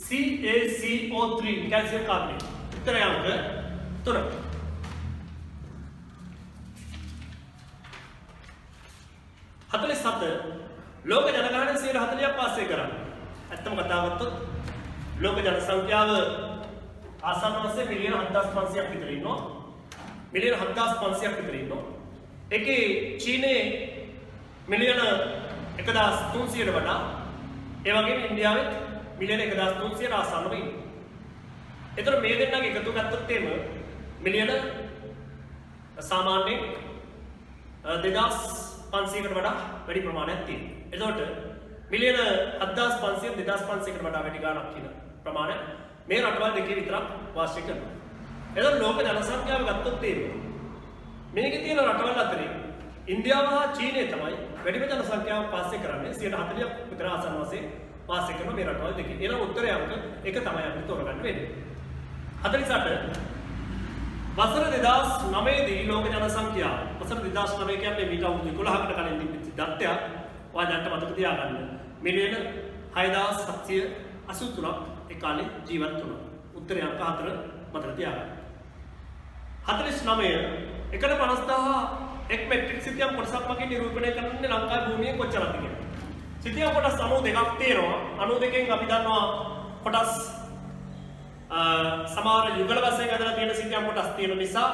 CaCO3 කැල්සියම් කාබනේට්. උත්තරය අංක 3. ලෝක ජනගහනය 140ක් වාසය කරන්නේ. ඇත්තම කතා ගත්තොත් ලෝක ජන සංඛ්‍යාව ආසන්න වශයෙන් මිලියන 7500ක් විතර ඉන්නවා. මිලියන 7500ක් විතර ඉන්නවා. ඒකේ චීනයේ මිලියන 1300ට වඩා ඒ වගේම ඉන්දියාවෙත් මිලියන 1300ට ආසන්නව ඉන්නවා. ඒතර මේ දෙන්නගේ එකතු ගත්තොත් එම මිලියන සාමාන්‍යයෙන් 2500කට වඩා වැඩි ප්‍රමාණයක් තියෙනවා. එතකොට මිලියන 7500 2500කට වඩා වැඩි ගාණක් කියන ප්‍රමාණය මේ රටවල් දෙකේ විතරක් වාසය කරනවා. එතකොට ලෝක ජනසංඛ්‍යාව ගත්තොත් මේකේ තියෙන රටවල් අතරේ ඉන්දියාව හා චීනය තමයි වැඩිම ජනසංඛ්‍යාව වාසය කරන්නේ 140ක් විතර ආසන්න වශයෙන් වාසය කරන මේ රටවල් දෙකේ. එහෙනම් උත්තරය අංක 1 තමයි අපිට තෝරගන්න වෙන්නේ. 48 වසර 2009 දී ලෝක ජනසංඛ්‍යාව වසර 2009 කියන්නේ මීට අවුරුදු 11කට කලින් තිබිච්ච දත්තයක්. ඔයාලට මතක තියාගන්න. මිලියන 6783ක් ඒ කාලේ ජීවත් වුණා. උත්තරය අංක 4 මතක තියාගන්න. 49 එකට 50000 එක් මෙට්‍රික් සිතියම් කොටසක් මගින් නිරූපණය කරන්නේ ලංකාවේ භූමියේ කොච්චරද කියලා. සිතියම් කොටස් 92ක් තියෙනවා. 92කින් අපි දන්නවා කොටස් සමහර යුගල වශයෙන් අදලා තියෙන සිතියම් කොටස් තියෙන නිසා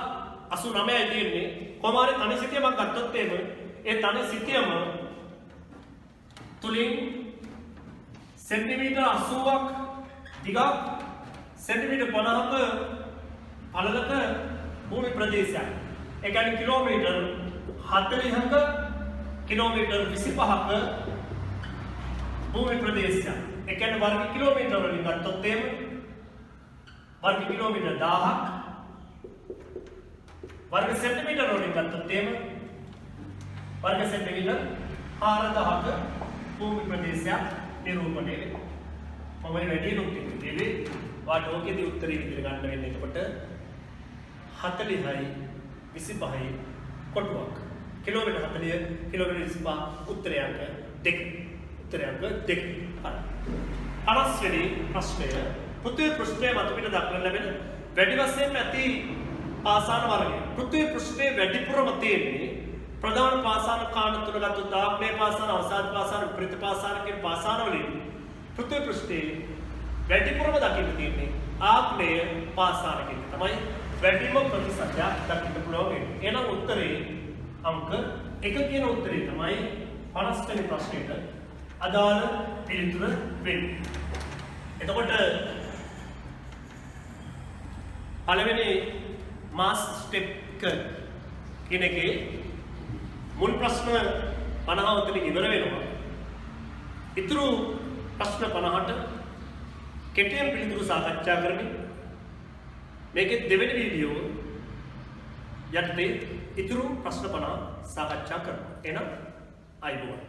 89යි තියෙන්නේ. කොහොම හරි තනි සිතියමක් ගත්තොත් ඒ තනි සිතියම තුලින් සෙන්ටිමීටර් 80ක් දිගක් සෙන්ටිමීටර් 50ක පළලක භූමි ප්‍රදේශයක්. ඒ කියන්නේ කිලෝමීටර් 40ක කිලෝමීටර් 25ක භූමි ප්‍රදේශයක්. ඒ කියන්නේ වර්ග කිලෝමීටර වලින් ගත්තොත් වර්ග කිලෝමීටර් 1000ක් वर्ग सेंटीमीटर वोटिंग करते वर्ग सेंटीमीटर 4000 भूमि प्रदेश निरूपणे මම වැඩි නුත් ඉන්නේ වාට ඕකේදී උත්තරේ විදිහට ගන්න වෙන්නේ එතකොට 40යි 25යි කොටුවක් කිලෝමීටර් 40 කිලෝමීටර් 25 උත්තරයක 2 උත්තරයක 2 හරි 50 වෙනි ප්‍රශ්නය පෘථිවි පෘෂ්ඨයේ මත පිට දක්වන ලැබෙන වැඩි වශයෙන් ඇති පාසාන වර්ගය පෘථිවි පෘෂ්ඨයේ වැඩිපුරම තියෙන්නේ ප්‍රධාන පාසාන කාණ තුන ගත්තොත් ආග්නේය පාසාන අවසාද පාසාන විපරීත පාසාන කියන පාසාන වලින් පෘථිවි පෘෂ්ඨයේ වැඩිපුරම දකින්න තියෙන්නේ ආග්නේය පාසාන කියන තමයි වැඩිම ප්‍රතිශතයක් දකින්න පුළුවන් වෙන්නේ. එහෙනම් උත්තරේ අංක 1 කියන උත්තරේ තමයි 50 වෙනි ප්‍රශ්නෙට අදාළ පිළිතුර වෙන්නේ. එතකොට පළවෙනි මාස් ස්ටෙප් එක කියන එකේ මුල් ප්‍රශ්න 50 උතරින් ඉවර වෙනවා. ඊතුරු ප්‍රශ්න 50ට කෙටියෙන් පිළිතුරු සාකච්ඡා කරමින් මේකේ දෙවෙනි වීඩියෝ යටතේ ඊතුරු ප්‍රශ්න 50 සාකච්ඡා කරනවා. එහෙනම් අයිබෝවන්.